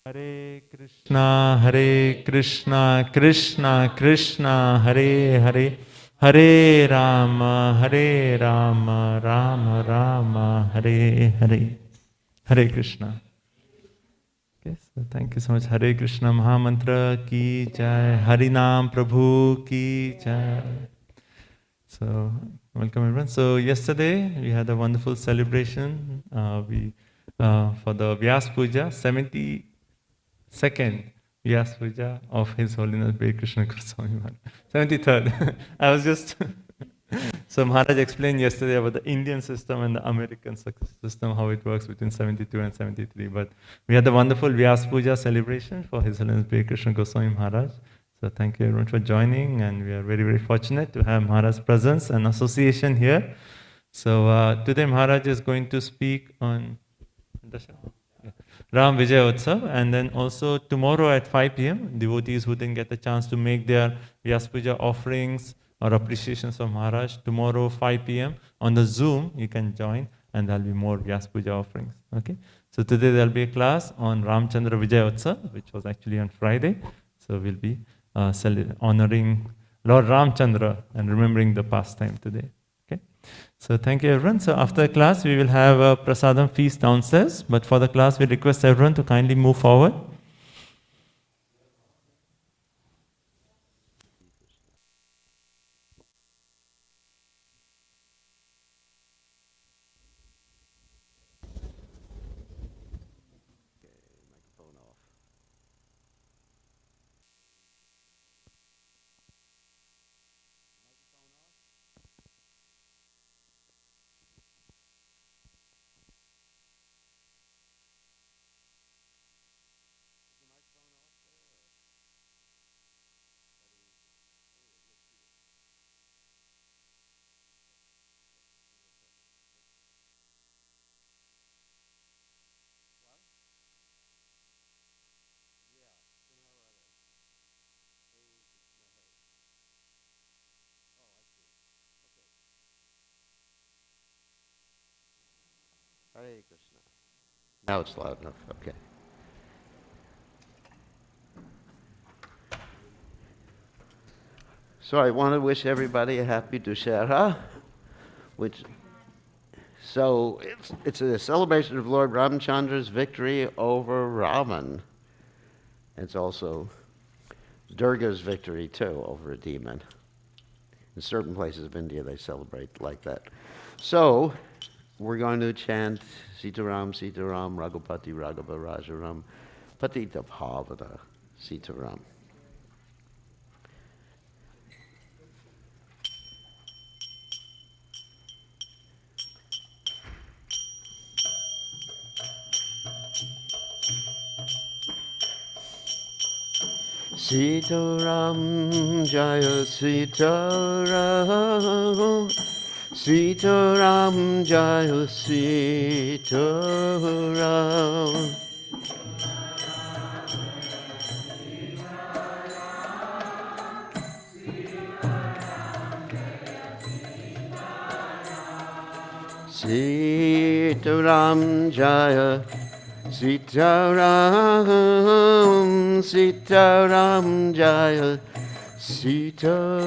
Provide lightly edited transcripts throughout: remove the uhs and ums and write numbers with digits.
Hare Krishna, Krishna Krishna, Hare Hare, Hare Rama, Rama Rama, Hare Hare. Hare Krishna. Okay, so thank you so much. Hare Krishna Mahamantra ki jai, Harinam Prabhu ki jai. So, welcome everyone. So, yesterday we had a wonderful celebration. For the Vyas Puja, 72nd Vyas Puja of His Holiness Bir Krishna Goswami Maharaj. 73rd. I was just so Maharaj explained yesterday about the Indian system and the American system, how it works between 72 and 73. But we had the wonderful Vyas Puja celebration for His Holiness Bir Krishna Goswami Maharaj. So thank you everyone for joining, and we are very, very fortunate to have Maharaj's presence and association here. So today Maharaj is going to speak on Ram Vijay Utsav, and then also tomorrow at 5 p.m. devotees who didn't get the chance to make their Vyas Puja offerings or appreciations of Maharaj, tomorrow 5 p.m. on the Zoom you can join, and there'll be more Vyas Puja offerings. Okay. So today there'll be a class on Ramchandra Vijay Utsav, which was actually on Friday. So we'll be honoring Lord Ramchandra and remembering the pastime today. Okay. So thank you everyone. So after the class we will have a prasadam feast downstairs, but for the class we request everyone to kindly move forward. Hare Krishna. Now it's loud enough. Okay. So I want to wish everybody a happy Dussehra, so it's a celebration of Lord Ramchandra's victory over Ravan. It's also Durga's victory too over a demon. In certain places of India they celebrate like that. So we're going to chant Sitaram, Sitaram, Raghupati, Raghava, Rajaram, Patita Bhavana, Sitaram. Sitaram, Jaya Sitaram, Sitaram, Jaya Sitaram. Sitaram, Jaya Sitaram, Sitaram, Jaya Sitaram.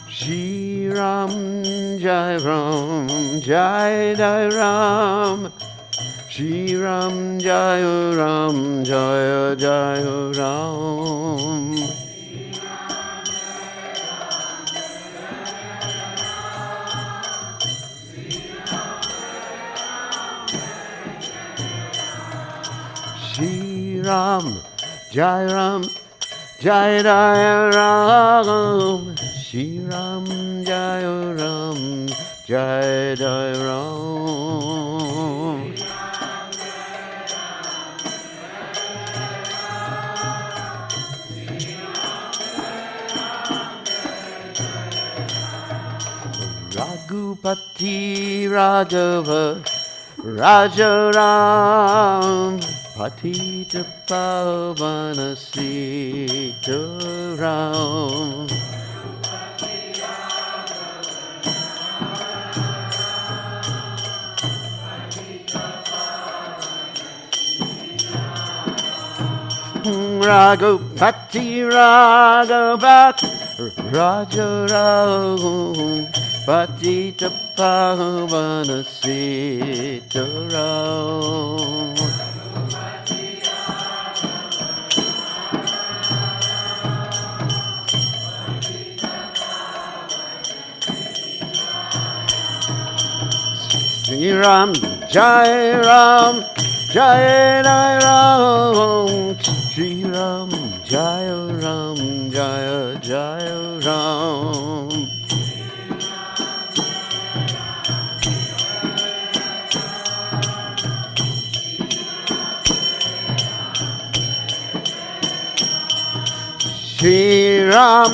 Shri Ram, Jai Ram, Jai Jai Ram. Shri Ram, Jai Ram, Jai Jai Ram. Shri Ram, Jai Ram, Jai Jai Ram. Shri Ram, Jai Ram, Jai Jai Ram. Raghupati Raghava Rajaram, Patita Pavana Sitaram. Raghupati Raghavat Raja Raghum Patita Pavana Sitaram. Shri Ram, Jai Ram, Jai Ram, Shri Ram, Jai Ram, Jai Jai Ram. Shri Ram,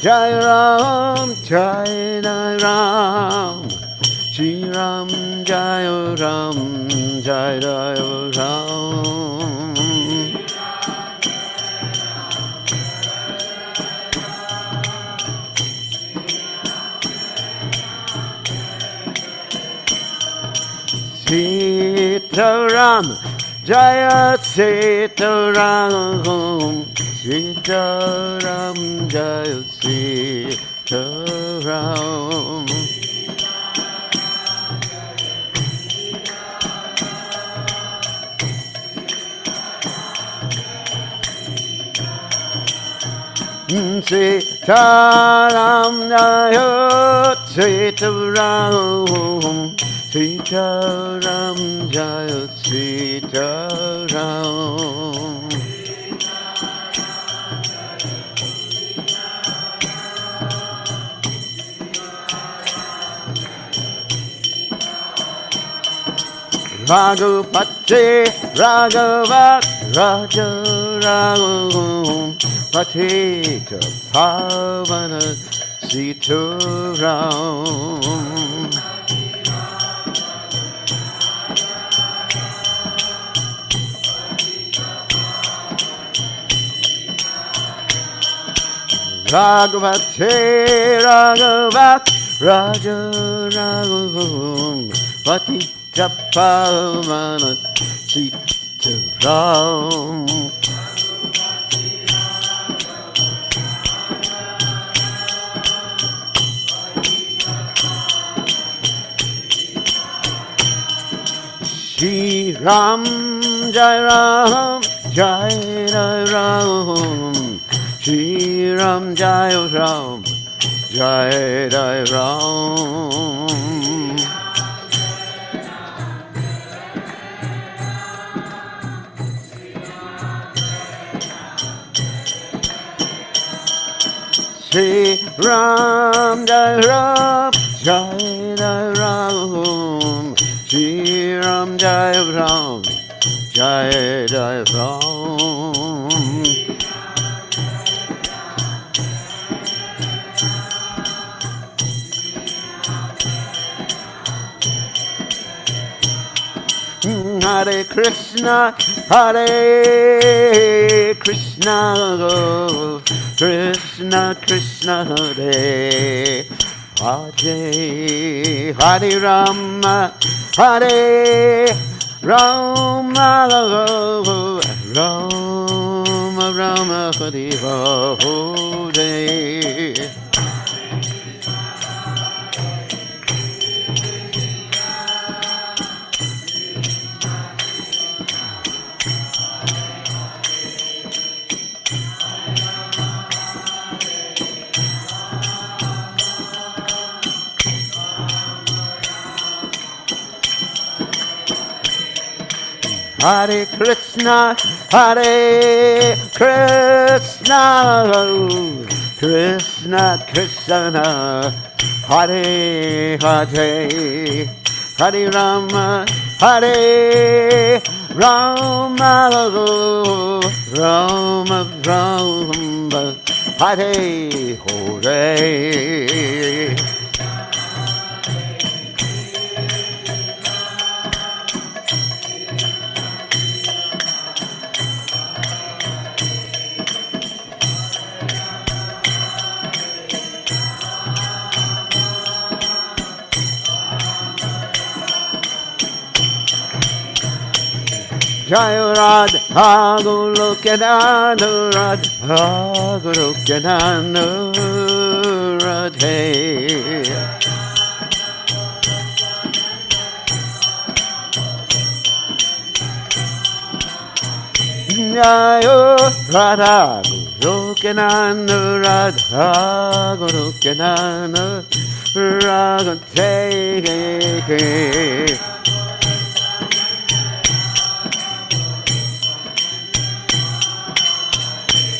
Jai Ram, Jai Ram. Shri Ram, Jai Ram, Jai Ram. Sitaram, Jaya Sitaram, Sitaram, Jaya Sitaram. Sitaram, Jaya Sitaram, Sitaram, Jaya Sitaram. Raghupati Raghavat Raja Raghum Patita Pavana Sitaram. Raghupati Raghavat Raja Raghum Patita Pavana Sitaram. Shri Ram, Jai Ram, Jai Ram. Shri Ram, Jai Ram, Jai Ram. Shri Ram, Jai Ram, Jai Ram. Shri Ram, Jai Ram, Jai Ram. Hare Krishna, Hare Krishna, Krishna Krishna, Hare Hare, Hare Rama, Hare Rama, Rama Rama, Hare Hare. Hare Krishna, Hare Krishna, Krishna Krishna, Hare Hare, Hare Rama, Hare Rama, Rama Rama, Hare Hare. Jaya Radha Golokananda Radha Golokananda Radhe. Jaya Radha Golokananda Radha Golokananda Radhe.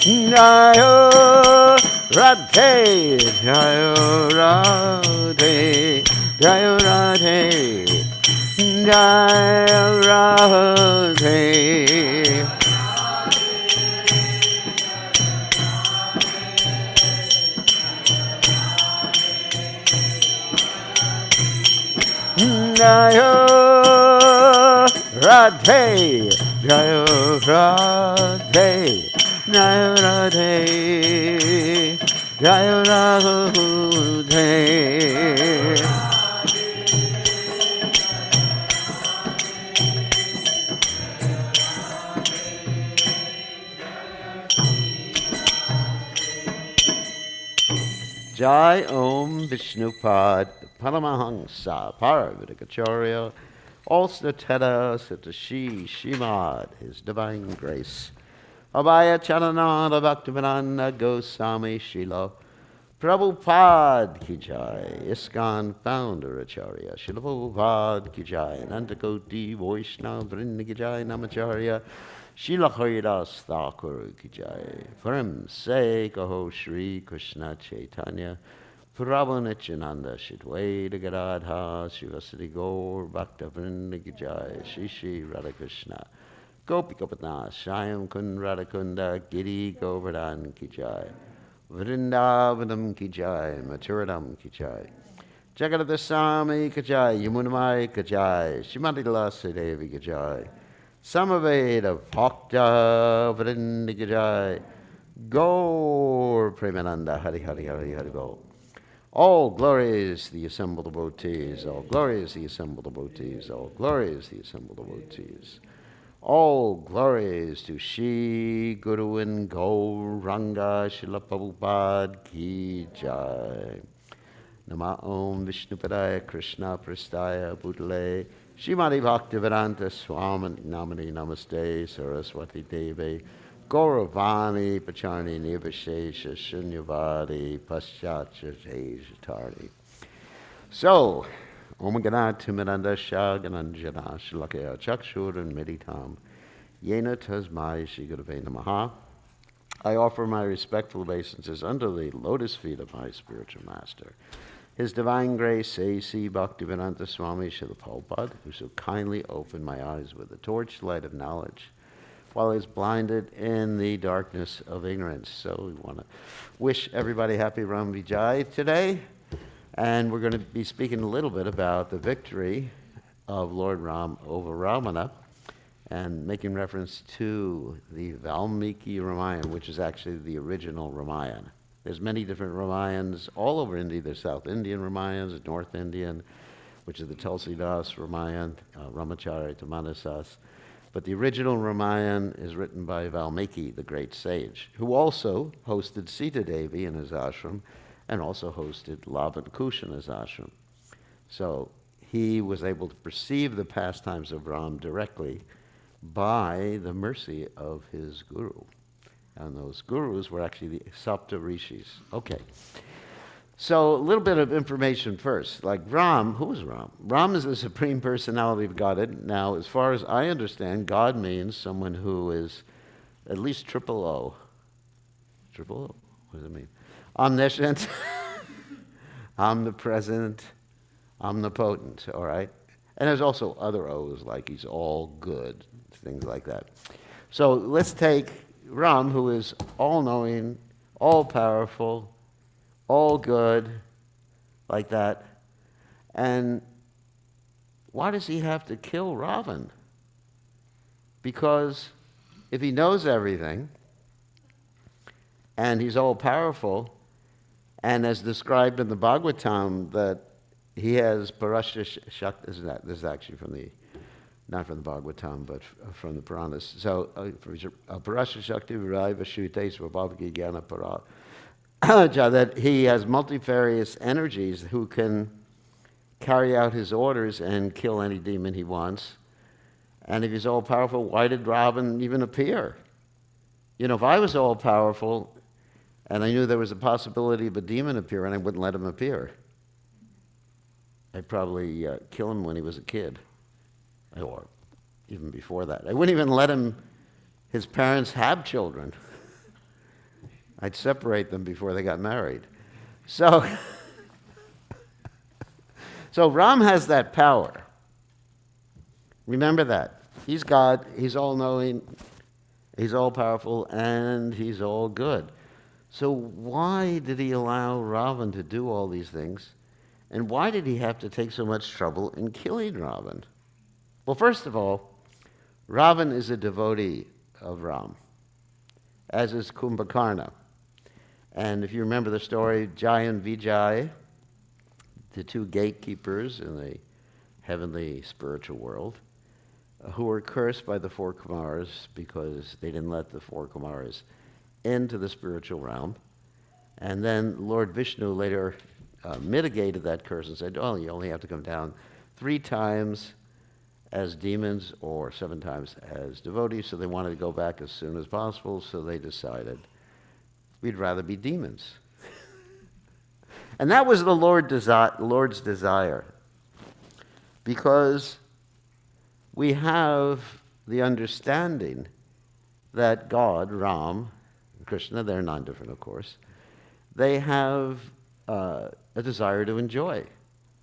Jayo Radhe, Jayo Radhe, Jayo Radhe, Jayo Radhe. Jayo Radhe, Jayo Radhe. Jaya Radhe, Jaya Radhe. Jai Om Vishnupad Paramahansa Paravidikacharya All Snateta Satashi Shimad, His Divine Grace. Abhaya Charananda Bhaktivedanta Goswami Srila Prabhupada Ki Jai, ISKCON Founder Acharya Srila Prabhupada Ki Jai, Anantakoti Vaishnava Vrinda Ki Jai, Namacharya Srila Haridas Thakur Ki Jai. For him say Kaho Shri Krishna Chaitanya Prabhu Nityananda Shidwaita Gadadha Shivasati Gaur Bhakta Vrinda Ki Jai, Shri Shri Radha Krishna Gopi Gopinath, Shyam Kund Radhakunda, Giri Govardhan Ki Jai, Vrindavanam Ki Jai, Mathuradam Ki Jai, Jagadadha Swami Ki Jai, Yamunamai Ki Jai, Shrimati Lasa Devi Ki Jai, Samaveda Bhakta Vrinda Ki Jai, Gaur Premananda Hari Hari Hari Hari Bol. All glories the assembled devotees, all glories the assembled devotees, all glories the assembled devotees. All glories to Shri Guru and Gauranga Srila Prabhupada Ki Jai. Nama Om Vishnupadaya Krishna Prastaya Bhutale Srimati Bhaktivedanta Swami Namani Namaste Saraswati Devi Gauravani Pacharni Nirvishesha Shunyavadi Paschatya Jayatari. So, Om Ganat Timiranda Shagananjana Shalakaya Chakshur and Meditam Yena Tasmai Shigurave Namaha. I offer my respectful obeisances under the lotus feet of my spiritual master, His Divine Grace A.C. Bhaktivedanta Swami Srila Prabhupada, who so kindly opened my eyes with the torchlight of knowledge while I was blinded in the darkness of ignorance. So we want to wish everybody happy Ram Vijay today. And we're going to be speaking a little bit about the victory of Lord Ram over Ravana and making reference to the Valmiki Ramayana, which is actually the original Ramayana. There's many different Ramayans all over India. There's South Indian Ramayans, North Indian, which is the Tulsidas Ramayana, Ramacharya Manasas. But the original Ramayana is written by Valmiki, the great sage, who also hosted Sita Devi in his ashram and also hosted Lavan Kush in his ashram. So he was able to perceive the pastimes of Ram directly by the mercy of his guru. And those gurus were actually the Sapta Rishis. Okay. So a little bit of information first. Like Ram, who is Ram? Ram is the Supreme Personality of Godhead. Now, as far as I understand, God means someone who is at least triple O. Triple O? What does it mean? Omniscient, omnipresent, omnipotent, all right? And there's also other O's, like he's all good, things like that. So let's take Ram, who is all-knowing, all-powerful, all good, like that. And why does he have to kill Ravan? Because if he knows everything, and he's all-powerful, and as described in the Bhagavatam, that he has Parashya Shakti, this is actually from the not from the Bhagavatam, but from the Puranas. So, Parasya Shakti Viraya Vashute Svabhavaki Jnana Para. That he has multifarious energies who can carry out his orders and kill any demon he wants. And if he's all powerful, why did Ravan even appear? You know, if I was all powerful and I knew there was a possibility of a demon appearing, I wouldn't let him appear. I'd probably kill him when he was a kid, or even before that. I wouldn't even let his parents have children. I'd separate them before they got married. So, so Ram has that power. Remember that. He's God, he's all-knowing, he's all-powerful, and he's all good. So why did he allow Ravan to do all these things? And why did he have to take so much trouble in killing Ravan? Well, first of all, Ravan is a devotee of Ram, as is Kumbhakarna. And if you remember the story, Jai and Vijay, the two gatekeepers in the heavenly spiritual world, who were cursed by the four Kumaras because they didn't let the four Kumaras into the spiritual realm. And then Lord Vishnu later mitigated that curse and said, oh, you only have to come down 3 times as demons or 7 times as devotees. So they wanted to go back as soon as possible, so they decided, we'd rather be demons. And that was the Lord's desire, because we have the understanding that God, Ram, Krishna, they're non-different, of course, they have a desire to enjoy.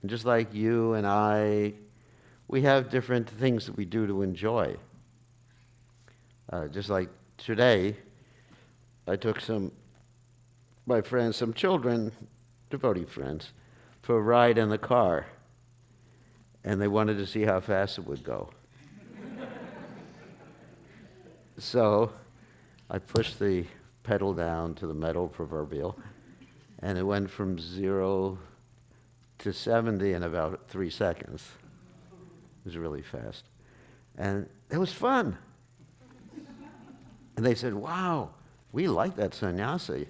And just like you and I, we have different things that we do to enjoy. Just like today, I took my friends, some children, devotee friends, for a ride in the car. And they wanted to see how fast it would go. So I pushed the pedal down to the metal proverbial, and it went from 0 to 70 in about 3 seconds. It was really fast. And it was fun. And they said, wow, we like that sannyasi.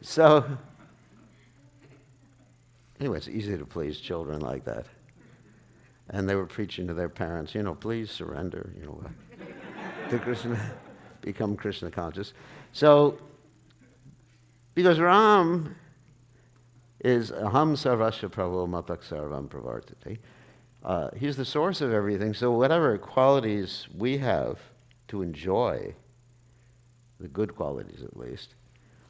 So, anyway, it's easy to please children like that. And they were preaching to their parents, please surrender, to Krishna, become Krishna conscious. So, because Ram is aham sarvasya prabhu matak sarvam pravartite. He's the source of everything, so whatever qualities we have to enjoy, the good qualities at least,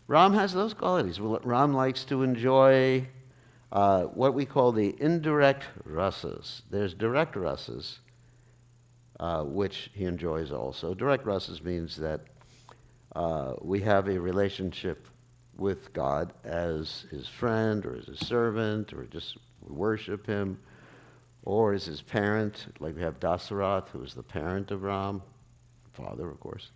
Ram has those qualities. Ram likes to enjoy what we call the indirect rasas. There's direct rasas, which he enjoys also. Direct rasas means that we have a relationship with God as his friend or as his servant, or just worship him, or as his parent, like we have Dasarath, who is the parent of Ram, father, of course,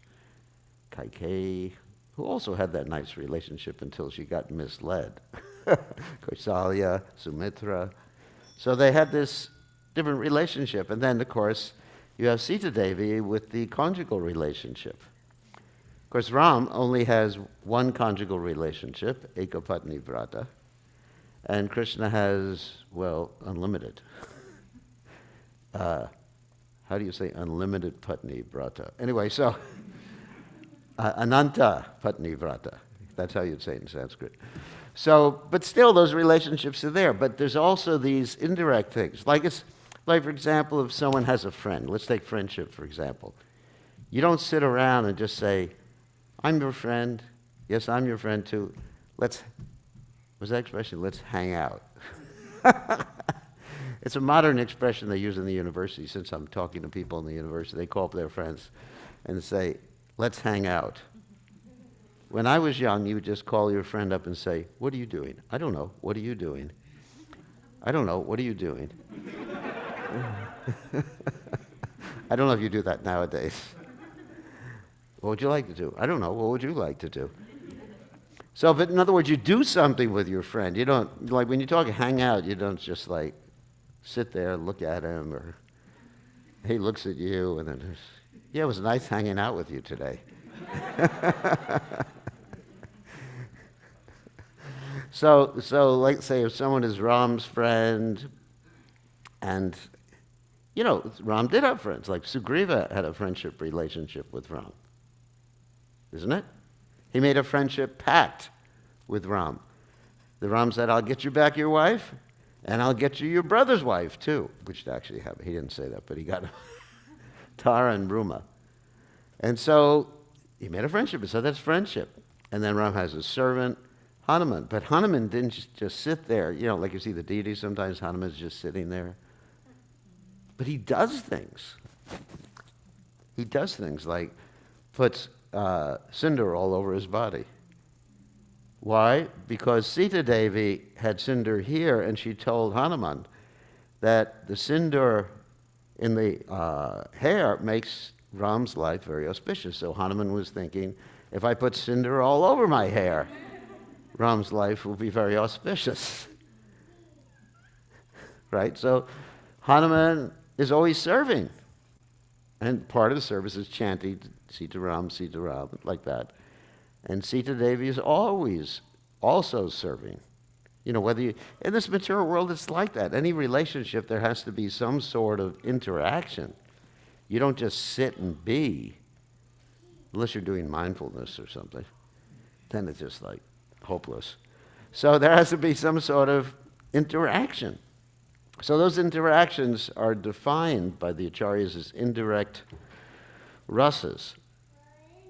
Kaikeyi, who also had that nice relationship until she got misled. Kausalya, Sumitra. So they had this different relationship. And then, of course, you have Sita Devi with the conjugal relationship. Of course, Ram only has one conjugal relationship, Ekapatni Vrata. And Krishna has, well, unlimited. How do you say unlimited Patni Vrata? Anyway, so Ananta Patni Vrata. That's how you'd say it in Sanskrit. So, but still, those relationships are there. But there's also these indirect things. Like, for example, if someone has a friend. Let's take friendship, for example. You don't sit around and just say, I'm your friend. Yes, I'm your friend, too. What's that expression? Let's hang out. It's a modern expression they use in the university. Since I'm talking to people in the university, they call up their friends and say, let's hang out. When I was young, you would just call your friend up and say, what are you doing? I don't know. What are you doing? I don't know. What are you doing? I don't know if you do that nowadays. What would you like to do? I don't know. What would you like to do? So, but in other words, you do something with your friend. You don't, like when you talk hang out, you don't just like sit there, look at him, or he looks at you, and then, yeah, it was nice hanging out with you today. So, like, say, if someone is Ram's friend, and, Ram did have friends, like Sugriva had a friendship relationship with Ram, isn't it? He made a friendship pact with Ram. The Ram said, I'll get you back your wife, and I'll get you your brother's wife, too, which actually happened. He didn't say that, but he got Tara and Ruma. And so he made a friendship, so that's friendship. And then Ram has a servant, Hanuman. But Hanuman didn't just sit there, like you see the deities sometimes, Hanuman's just sitting there. But he does things. He does things like puts cinder all over his body. Why? Because Sita Devi had cinder here, and she told Hanuman that the cinder in the hair makes Ram's life very auspicious. So Hanuman was thinking, if I put cinder all over my hair, Ram's life will be very auspicious. Right? So Hanuman is always serving. And part of the service is chanting Sita Ram, like that. And Sita Devi is always also serving. Whether you, in this material world, it's like that. Any relationship, there has to be some sort of interaction. You don't just sit and be, unless you're doing mindfulness or something. Then it's just like hopeless. So there has to be some sort of interaction. So those interactions are defined by the acharyas as indirect rasas.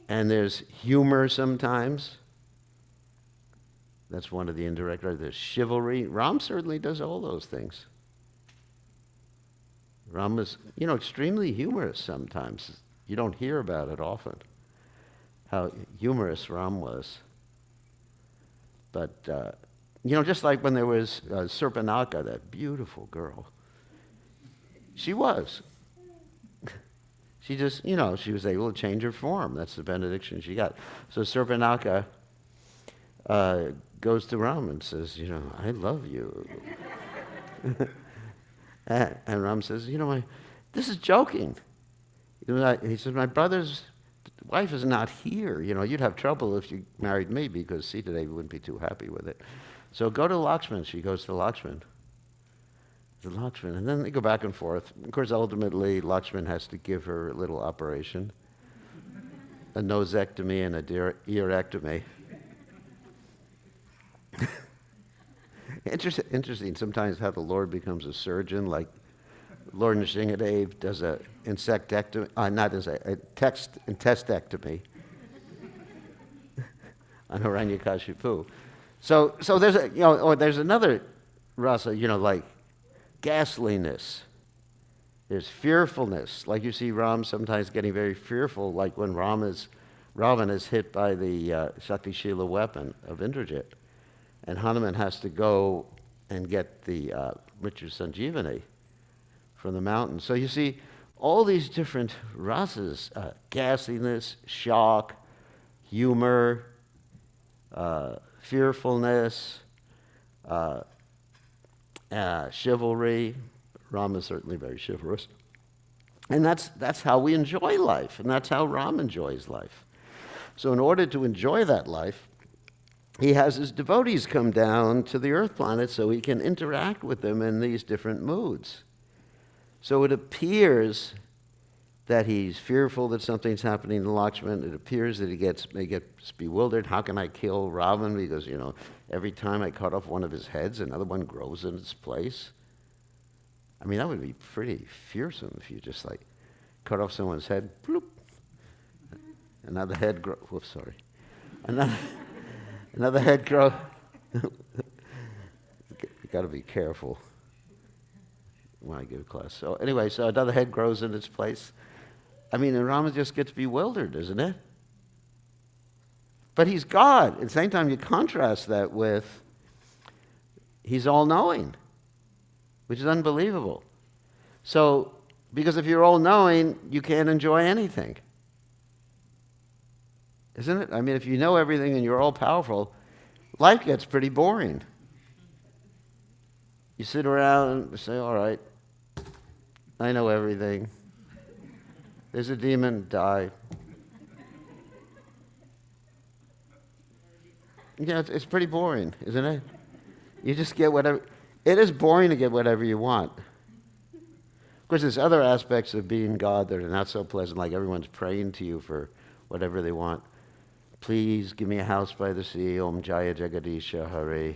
And there's humor sometimes. That's one of the indirect rasas. There's chivalry. Ram certainly does all those things. Ram is, extremely humorous sometimes. You don't hear about it often, how humorous Ram was. But, just like when there was Surpanaka, that beautiful girl. She was. She just, she was able to change her form. That's the benediction she got. So Surpanaka goes to Ram and says, I love you. And Ram says, this is joking. He says, my brother's wife is not here. You'd have trouble if you married me because Sita Devi wouldn't be too happy with it. So go to Lakshman. She goes to Lakshman. And then they go back and forth. Of course, ultimately, Lakshman has to give her a little operation, a nosectomy and a earectomy. Interesting sometimes how the Lord becomes a surgeon, like Lord Nrsingadev does a intestectomy on Hiranyakashipu. So there's there's another rasa, like ghastliness. There's fearfulness, like you see Ram sometimes getting very fearful, like when Ravan is hit by the Shakti Shila weapon of Indrajit, and Hanuman has to go and get the Richard Sanjeevani from the mountain. So you see all these different rasas, ghastliness, shock, humor, fearfulness, chivalry. Ram is certainly very chivalrous. And that's how we enjoy life, and that's how Ram enjoys life. So in order to enjoy that life, he has his devotees come down to the earth planet so he can interact with them in these different moods. So it appears that he's fearful that something's happening to Lakshman. It appears that he may get bewildered. How can I kill Ravan? Because, every time I cut off one of his heads, another one grows in its place. I mean, that would be pretty fearsome if you just, cut off someone's head, bloop, another head grows. Whoops, sorry. Another head grows. You got to be careful when I give class. So anyway, so another head grows in its place. I mean, and Rama just gets bewildered, isn't it? But he's God. At the same time, you contrast that with he's all-knowing, which is unbelievable. So, because if you're all-knowing, you can't enjoy anything. Isn't it? I mean, if you know everything and you're all-powerful, life gets pretty boring. You sit around and say, all right, I know everything. There's a demon, die. Yeah, it's pretty boring, isn't it? You just get whatever. It is boring to get whatever you want. Of course, there's other aspects of being God that are not so pleasant, like everyone's praying to you for whatever they want. Please give me a house by the sea, Om Jaya Jagadisha Hare.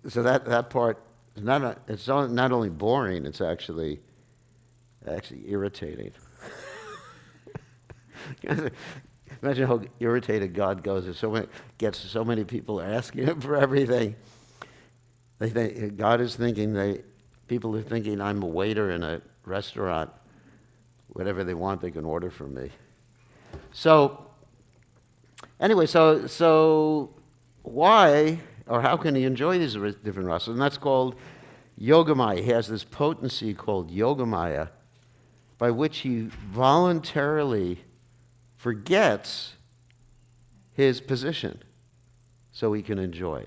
So that part is not only boring, it's actually irritating. Imagine how irritated God goes. Gets so many people asking him for everything. They think God is thinking people are thinking I'm a waiter in a restaurant. Whatever they want, they can order from me. So anyway, so why or how can he enjoy these different rasas? And that's called yogamaya. He has this potency called yogamaya, by which he voluntarily forgets his position so he can enjoy.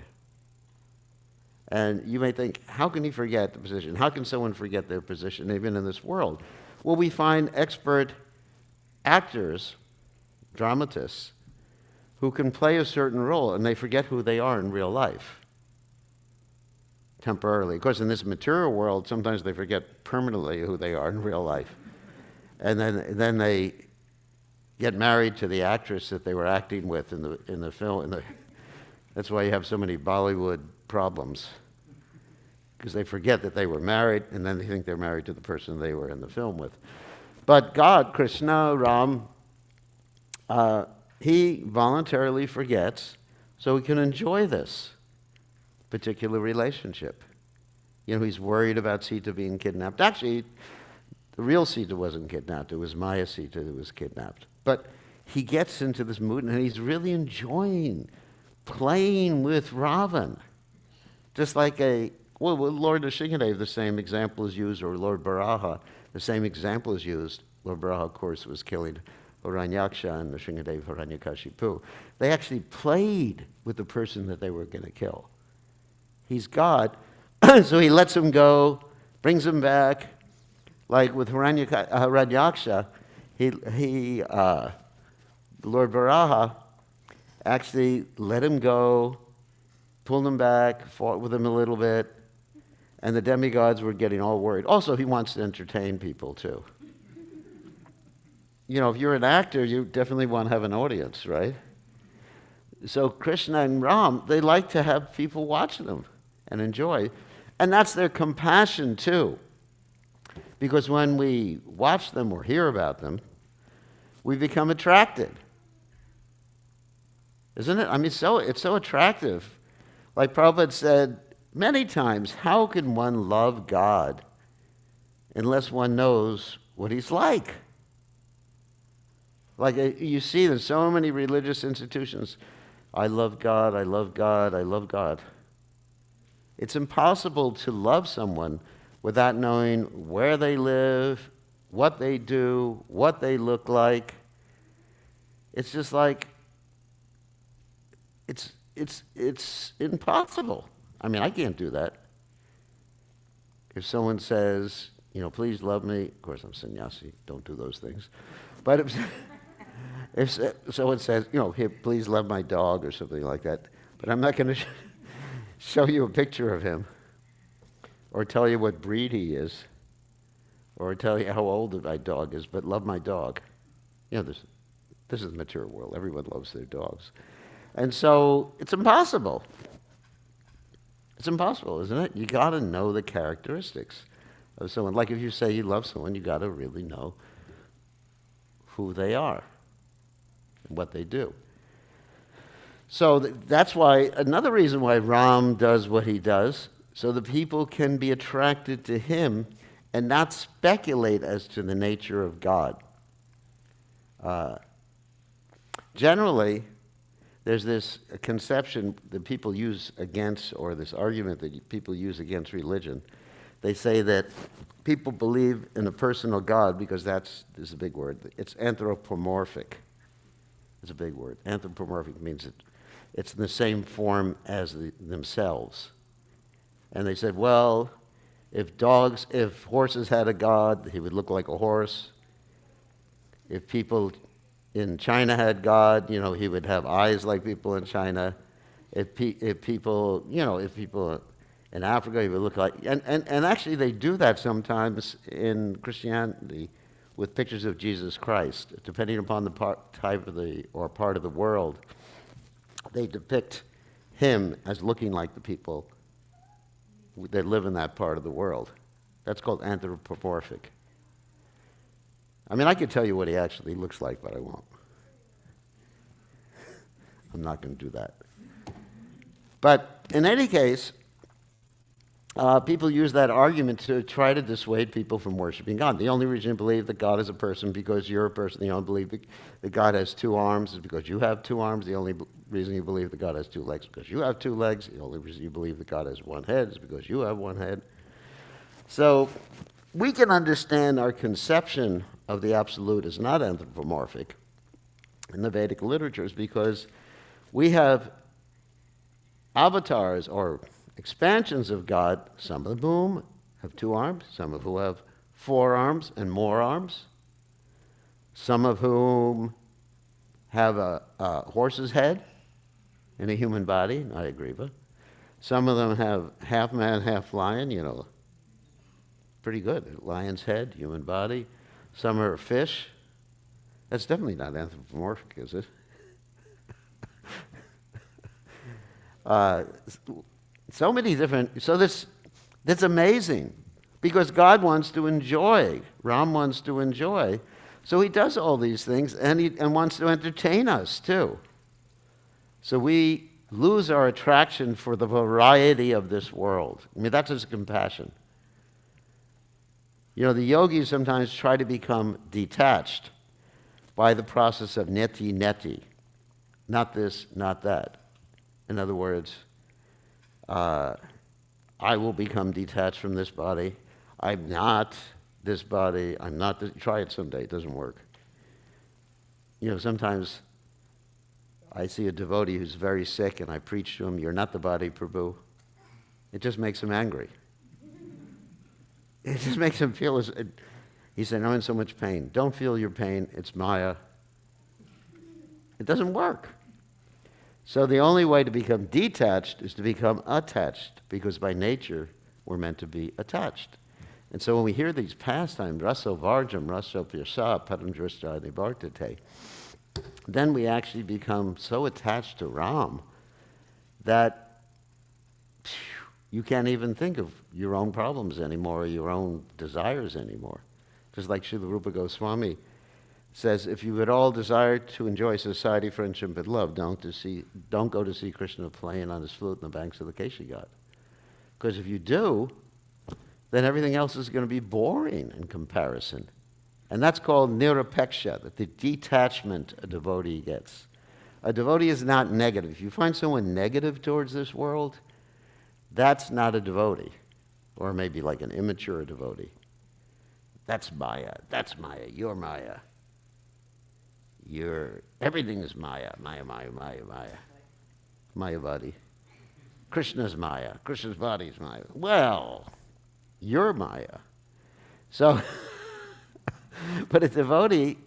And you may think, how can he forget the position? How can someone forget their position even in this world? Well, we find expert actors, dramatists, who can play a certain role and they forget who they are in real life temporarily. Of course, in this material world, sometimes they forget permanently who they are in real life. And then they get married to the actress that they were acting with in the film. That's why you have so many Bollywood problems, because they forget that they were married, and then they think they're married to the person they were in the film with. But God, Krishna, Ram, he voluntarily forgets so he can enjoy this particular relationship. You know, he's worried about Sita being kidnapped. Actually, the real Sita wasn't kidnapped. It was Maya Sita who was kidnapped. But he gets into this mood, and he's really enjoying playing with Ravan. Just like Lord Nrsimhadev, the same example is used, or Lord Varaha, the same example is used. Lord Varaha, of course, was killing Hiranyaksha and Nrsimhadev Hiranyakashipu. They actually played with the person that they were going to kill. He's God, so he lets him go, brings him back. Like with Hiranyaksha, Lord Varaha actually let him go, pulled him back, fought with him a little bit, and the demigods were getting all worried. Also, he wants to entertain people, too. You know, if you're an actor, you definitely want to have an audience, right? So Krishna and Ram, they like to have people watch them and enjoy. And that's their compassion, too. Because when we watch them or hear about them, we become attracted. Isn't it? I mean, it's so attractive. Like Prabhupada said many times, how can one love God unless one knows what he's like? Like you see, there's so many religious institutions. I love God, I love God, I love God. It's impossible to love someone without knowing where they live, what they do, what they look like. It's just like, it's impossible. I mean, I can't do that. If someone says, you know, please love me, of course I'm sannyasi, don't do those things. But if someone says, you know, here, please love my dog or something like that, but I'm not going to show you a picture of him or tell you what breed he is or tell you how old my dog is, but love my dog. You know, this is the material world. Everyone loves their dogs. And so it's impossible. It's impossible, isn't it? You got to know the characteristics of someone. Like if you say you love someone, you got to really know who they are and what they do. So that's why, another reason why Ram does what he does, so the people can be attracted to him and not speculate as to the nature of God. Generally, there's this conception that people use against, or this argument that people use against religion. They say that people believe in a personal God because this is a big word. It's anthropomorphic. It's a big word. Anthropomorphic means it's in the same form as themselves. And they said, well, if horses had a god, he would look like a horse. If people in China had God, he would have eyes like people in China. If people in Africa, he would look like, and actually they do that sometimes in Christianity with pictures of Jesus Christ, depending upon the part of the world. They depict him as looking like the people that live in that part of the world. That's called anthropomorphic. I mean, I could tell you what he actually looks like, but I won't. I'm not going to do that. But in any case, people use that argument to try to dissuade people from worshiping God. The only reason you believe that God is a person because you're a person. The only believe that God has two arms is because you have two arms. The only reason you believe that God has two legs is because you have two legs. The only reason you believe that God has one head is because you have one head. So we can understand our conception of the absolute is not anthropomorphic in the Vedic literatures because we have avatars or expansions of God, some of whom have two arms, some of whom have four arms and more arms, some of whom have a horse's head in a human body, not a griva. Some of them have half man, half lion, pretty good. Lion's head, human body. Some are fish. That's definitely not anthropomorphic, is it? So many different. So that's amazing, because God wants to enjoy. Ram wants to enjoy, so he does all these things, and wants to entertain us too. So we lose our attraction for the variety of this world. I mean, that's his compassion. The yogis sometimes try to become detached by the process of neti, not this, not that. In other words, I will become detached from this body. I'm not this body. I'm not this. Try it someday. It doesn't work. Sometimes I see a devotee who's very sick and I preach to him, "You're not the body, Prabhu." It just makes him angry. It just makes him feel he said, "I'm in so much pain." Don't feel your pain. It's Maya. It doesn't work. So the only way to become detached is to become attached, because by nature we're meant to be attached. And so when we hear these pastimes, raso varjam, raso pyasa, param drishta nivartate, then we actually become so attached to Ram that you can't even think of your own problems anymore or your own desires anymore. Just like Srila Rupa Goswami says, if you at all desire to enjoy society, friendship, and love, don't go to see Krishna playing on his flute in the banks of the Keshi Ghat. Because if you do, then everything else is going to be boring in comparison. And that's called nirapeksha, the detachment a devotee gets. A devotee is not negative. If you find someone negative towards this world, that's not a devotee. Or maybe like an immature devotee. That's Maya. That's Maya. You're Maya. Everything is Maya. Maya, Maya, Maya, Maya. Maya body. Krishna's Maya. Krishna's body is Maya. Well, you're Maya. So, but a devotee,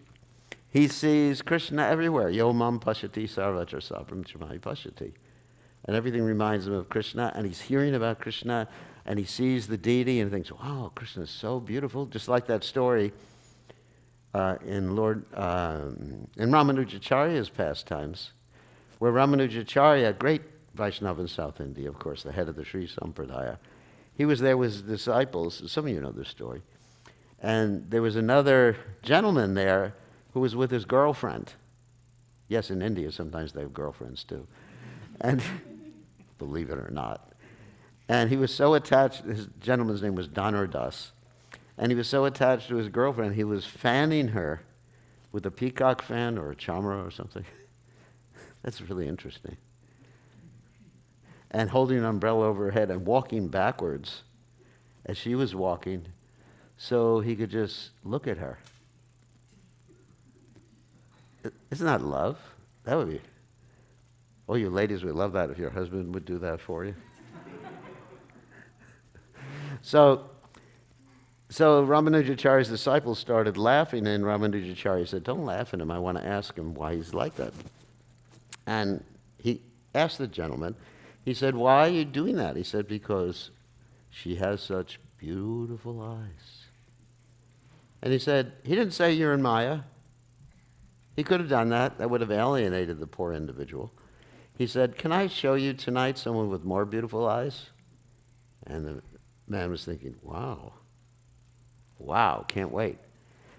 he sees Krishna everywhere. Yo mam pashati sarvatra sabram chamai pashati. And everything reminds him of Krishna, and he's hearing about Krishna, and he sees the deity and thinks, wow, Krishna is so beautiful. Just like that story in Ramanujacharya's pastimes, where Ramanujacharya, great Vaishnava in South India, of course, the head of the Sri Sampradaya, he was there with his disciples. Some of you know this story. And there was another gentleman there who was with his girlfriend. Yes, in India, sometimes they have girlfriends too. And believe it or not. And he was so attached, his gentleman's name was Dhanar Das, and he was so attached to his girlfriend, he was fanning her with a peacock fan or a chamara or something. That's really interesting. And holding an umbrella over her head and walking backwards as she was walking so he could just look at her. Isn't that love? That would be... Oh, you ladies would love that if your husband would do that for you. So, so Ramanujacharya's disciples started laughing, and Ramanujacharya said, "Don't laugh at him. I want to ask him why he's like that." And he asked the gentleman, he said, "Why are you doing that?" He said, "Because she has such beautiful eyes." And he said, he didn't say you're in Maya. He could have done that. That would have alienated the poor individual. He said, "Can I show you tonight someone with more beautiful eyes?" And the man was thinking, wow, can't wait.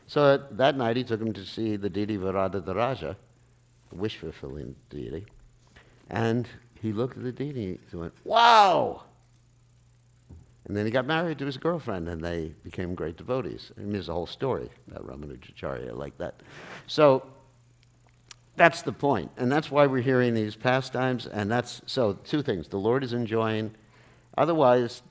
So that night he took him to see the deity Varadadaraja, the wish-fulfilling deity. And he looked at the deity and went, "Wow!" And then he got married to his girlfriend, and they became great devotees. I mean, there's a whole story about Ramanujacharya like that. So that's the point, and that's why we're hearing these pastimes. And that's so two things: the Lord is enjoying. Otherwise,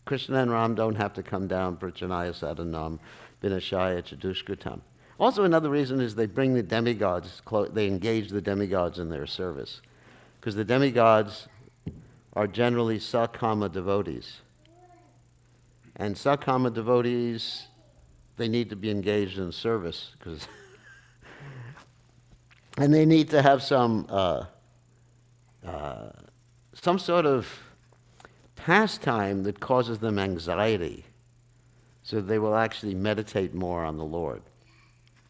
Krishna and Ram don't have to come down. Prachanaya sadhanam vinashaya chadushkritam. Also, another reason is they bring the demigods. They engage the demigods in their service, because the demigods are generally sakama devotees. And sakama devotees, they need to be engaged in service, because and they need to have some sort of pastime that causes them anxiety, so they will actually meditate more on the Lord.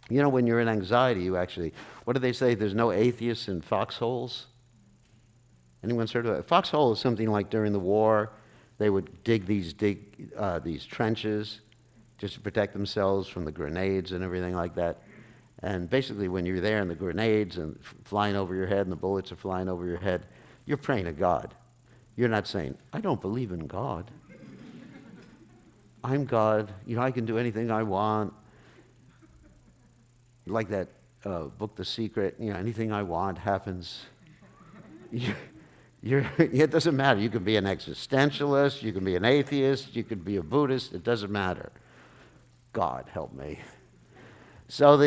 You know, when you're in anxiety, you actually, what do they say? There's no atheists in foxholes. Anyone's heard of it? Foxhole is something like during the war, they would dig these trenches just to protect themselves from the grenades and everything like that. And basically, when you're there and the grenades and flying over your head and the bullets are flying over your head, you're praying to God. You're not saying, "I don't believe in God. I'm God. You know, I can do anything I want." Like that book, The Secret. You know, anything I want happens. It doesn't matter. You can be an existentialist. You can be an atheist. You can be a Buddhist. It doesn't matter. God help me. So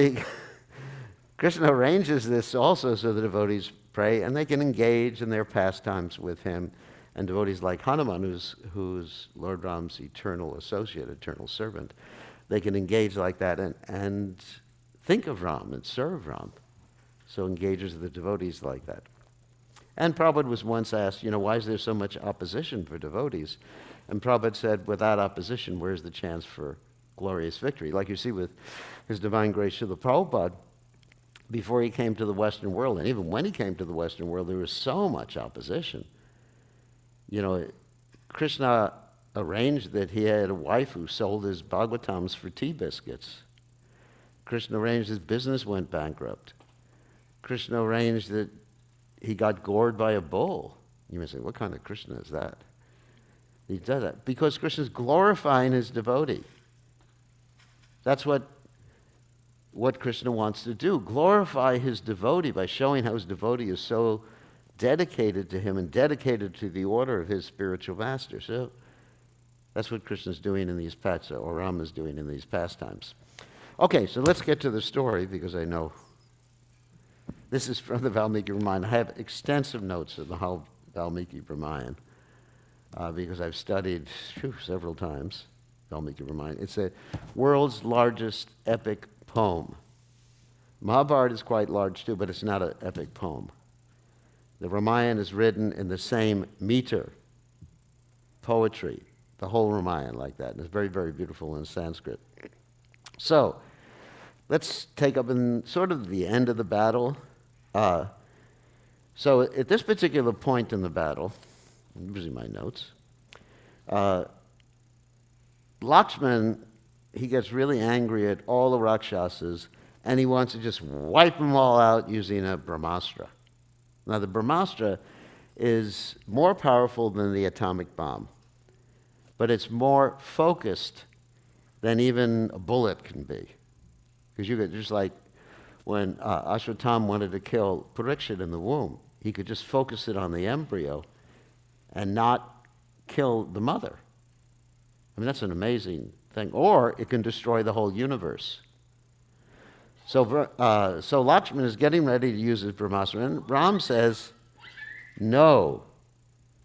Krishna arranges this also so the devotees pray, and they can engage in their pastimes with him. And devotees like Hanuman, who's Lord Ram's eternal associate, eternal servant, they can engage like that and think of Ram and serve Ram. So engages the devotees like that. And Prabhupada was once asked, you know, why is there so much opposition for devotees? And Prabhupada said, without opposition, where's the chance for glorious victory? Like you see with His Divine Grace Srila Prabhupada, before he came to the Western world, and even when he came to the Western world, there was so much opposition. You know, Krishna arranged that he had a wife who sold his Bhagavatams for tea biscuits. Krishna arranged his business went bankrupt. Krishna arranged that he got gored by a bull. You may say, what kind of Krishna is that? He does that because Krishna's glorifying his devotee. That's what Krishna wants to do, glorify his devotee by showing how his devotee is so dedicated to him and dedicated to the order of his spiritual master. So that's what Krishna's doing in these or Rama's doing in these pastimes. Okay, so let's get to the story, because I know this is from the Valmiki Ramayana. I have extensive notes of the whole Valmiki Ramayana because I've studied several times Valmiki Ramayana. It's the world's largest epic poem. Mahabharata is quite large too, but it's not an epic poem. The Ramayana is written in the same meter, poetry, the whole Ramayana like that. And it's very, very beautiful in Sanskrit. So, let's take up in sort of the end of the battle. So at this particular point in the battle, I'm using my notes, Lakshman, he gets really angry at all the Rakshasas, and he wants to just wipe them all out using a Brahmastra. Now, the Brahmastra is more powerful than the atomic bomb, but it's more focused than even a bullet can be. Because you could, just like when Ashwatthama wanted to kill Parikshit in the womb, he could just focus it on the embryo and not kill the mother. I mean, that's an amazing thing. Or it can destroy the whole universe. So Lakshman is getting ready to use his Brahmastra, and Ram says, no,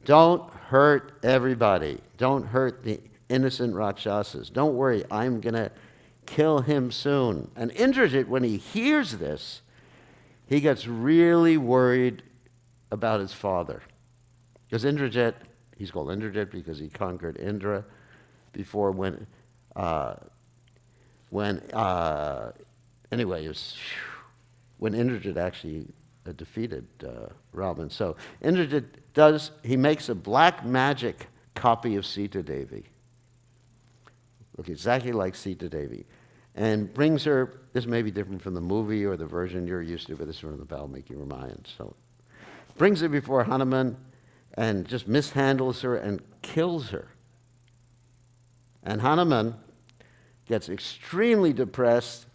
don't hurt everybody. Don't hurt innocent Rakshasas. Don't worry, I'm going to kill him soon. And Indrajit, when he hears this, he gets really worried about his father. Because Indrajit, he's called Indrajit because he conquered Indra before anyway, it was when Indrajit actually defeated Ravan. So Indrajit he makes a black magic copy of Sita Devi. Look exactly like Sita Devi. And brings her, this may be different from the movie or the version you're used to, but this is from the Valmiki Ramayana. So brings her before Hanuman and just mishandles her and kills her. And Hanuman gets extremely depressed,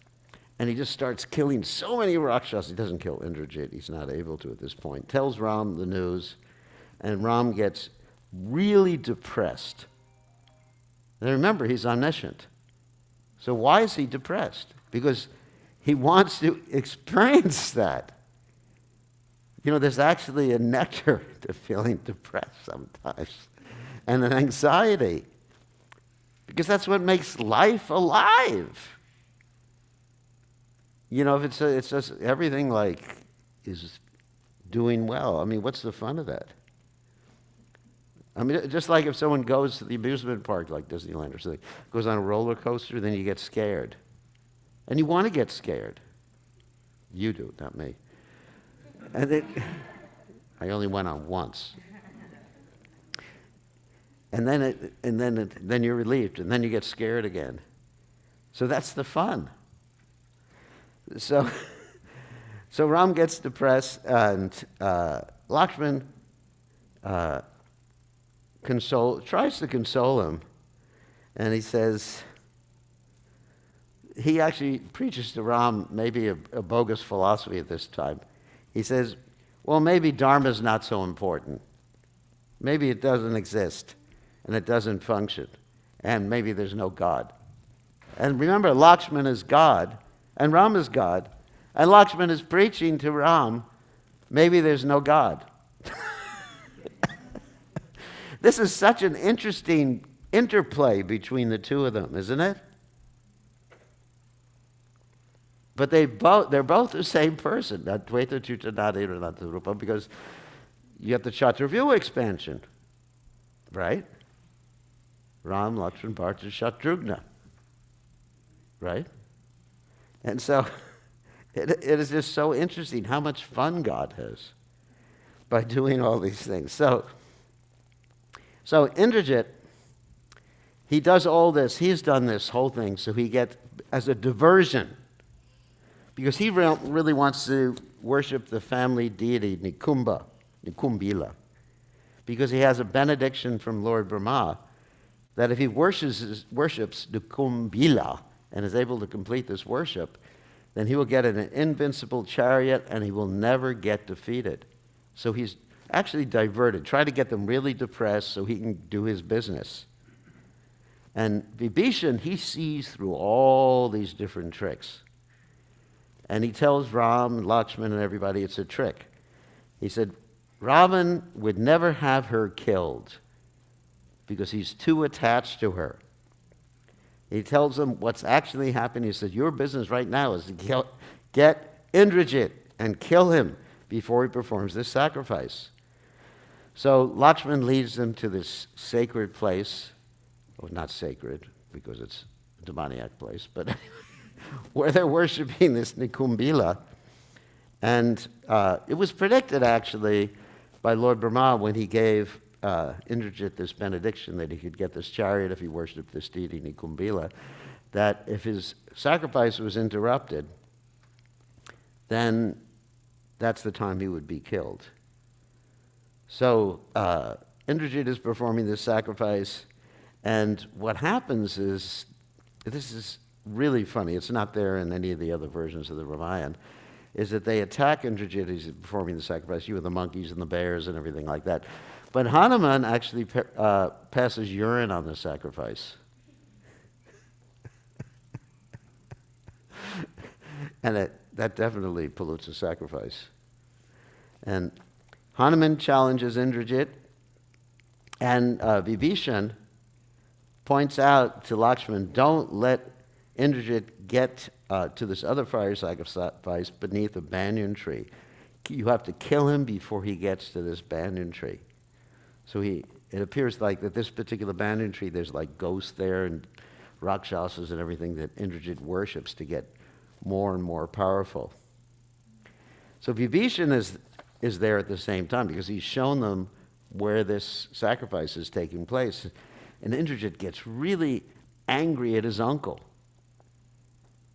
and he just starts killing so many Rakshasas. He doesn't kill Indrajit. He's not able to at this point. Tells Ram the news, and Ram gets really depressed. And remember, he's omniscient. So why is he depressed? Because he wants to experience that. You know, there's actually a nectar to feeling depressed sometimes, and an anxiety. Because that's what makes life alive. You know, if it's just everything like is doing well. I mean, what's the fun of that? I mean, just like if someone goes to the amusement park like Disneyland or something, goes on a roller coaster, then you get scared. And you want to get scared. You do, not me. And I only went on once. And then you're relieved, and then you get scared again. So that's the fun. So Ram gets depressed, and Lakshman tries to console him, and he says, he actually preaches to Ram maybe a bogus philosophy at this time. He says, well, maybe Dharma's not so important. Maybe it doesn't exist, and it doesn't function, and maybe there's no God. And remember, Lakshman is God, and Ram is God, and Lakshman is preaching to Ram, maybe there's no God. This is such an interesting interplay between the two of them, isn't it? But they're both the same person, Advaita Chutanadira Rupa, because you have the Chaturvyuha expansion, right? Ram, Lakshman, Bharata, Shatrugna, right? And so it is just so interesting how much fun God has by doing all these things. So Indrajit, he does all this. He's done this whole thing so he gets as a diversion, because he really wants to worship the family deity Nikumbila, because he has a benediction from Lord Brahma that if he worships Nikumbila and is able to complete this worship, then he will get an invincible chariot and he will never get defeated. So he's actually diverted, try to get them really depressed so he can do his business. And Vibhishan, he sees through all these different tricks. And he tells Ram, Lakshman, and everybody it's a trick. He said, Ravan would never have her killed because he's too attached to her. He tells them what's actually happening. He said, your business right now is to get Indrajit and kill him before he performs this sacrifice. So Lakshman leads them to this sacred place. Well, not sacred, because it's a demoniac place, but where they're worshiping this Nikumbila. And it was predicted, actually, by Lord Brahma when he gave Indrajit this benediction that he could get this chariot if he worshipped this deity Nikumbila, that if his sacrifice was interrupted, then that's the time he would be killed. So Indrajit is performing this sacrifice, and what happens is, this is really funny, it's not there in any of the other versions of the Ramayana, is that they attack Indrajit as he's performing the sacrifice, you with the monkeys and the bears and everything like that. But Hanuman actually passes urine on the sacrifice. And that definitely pollutes the sacrifice. And Hanuman challenges Indrajit, and Vibhishan points out to Lakshman, don't let Indrajit get to this other fire sacrifice beneath a banyan tree. You have to kill him before he gets to this banyan tree. So it appears like that this particular banyan tree, there's like ghosts there and rakshasas and everything that Indrajit worships to get more and more powerful. So Vibhishan is there at the same time because he's shown them where this sacrifice is taking place. And Indrajit gets really angry at his uncle.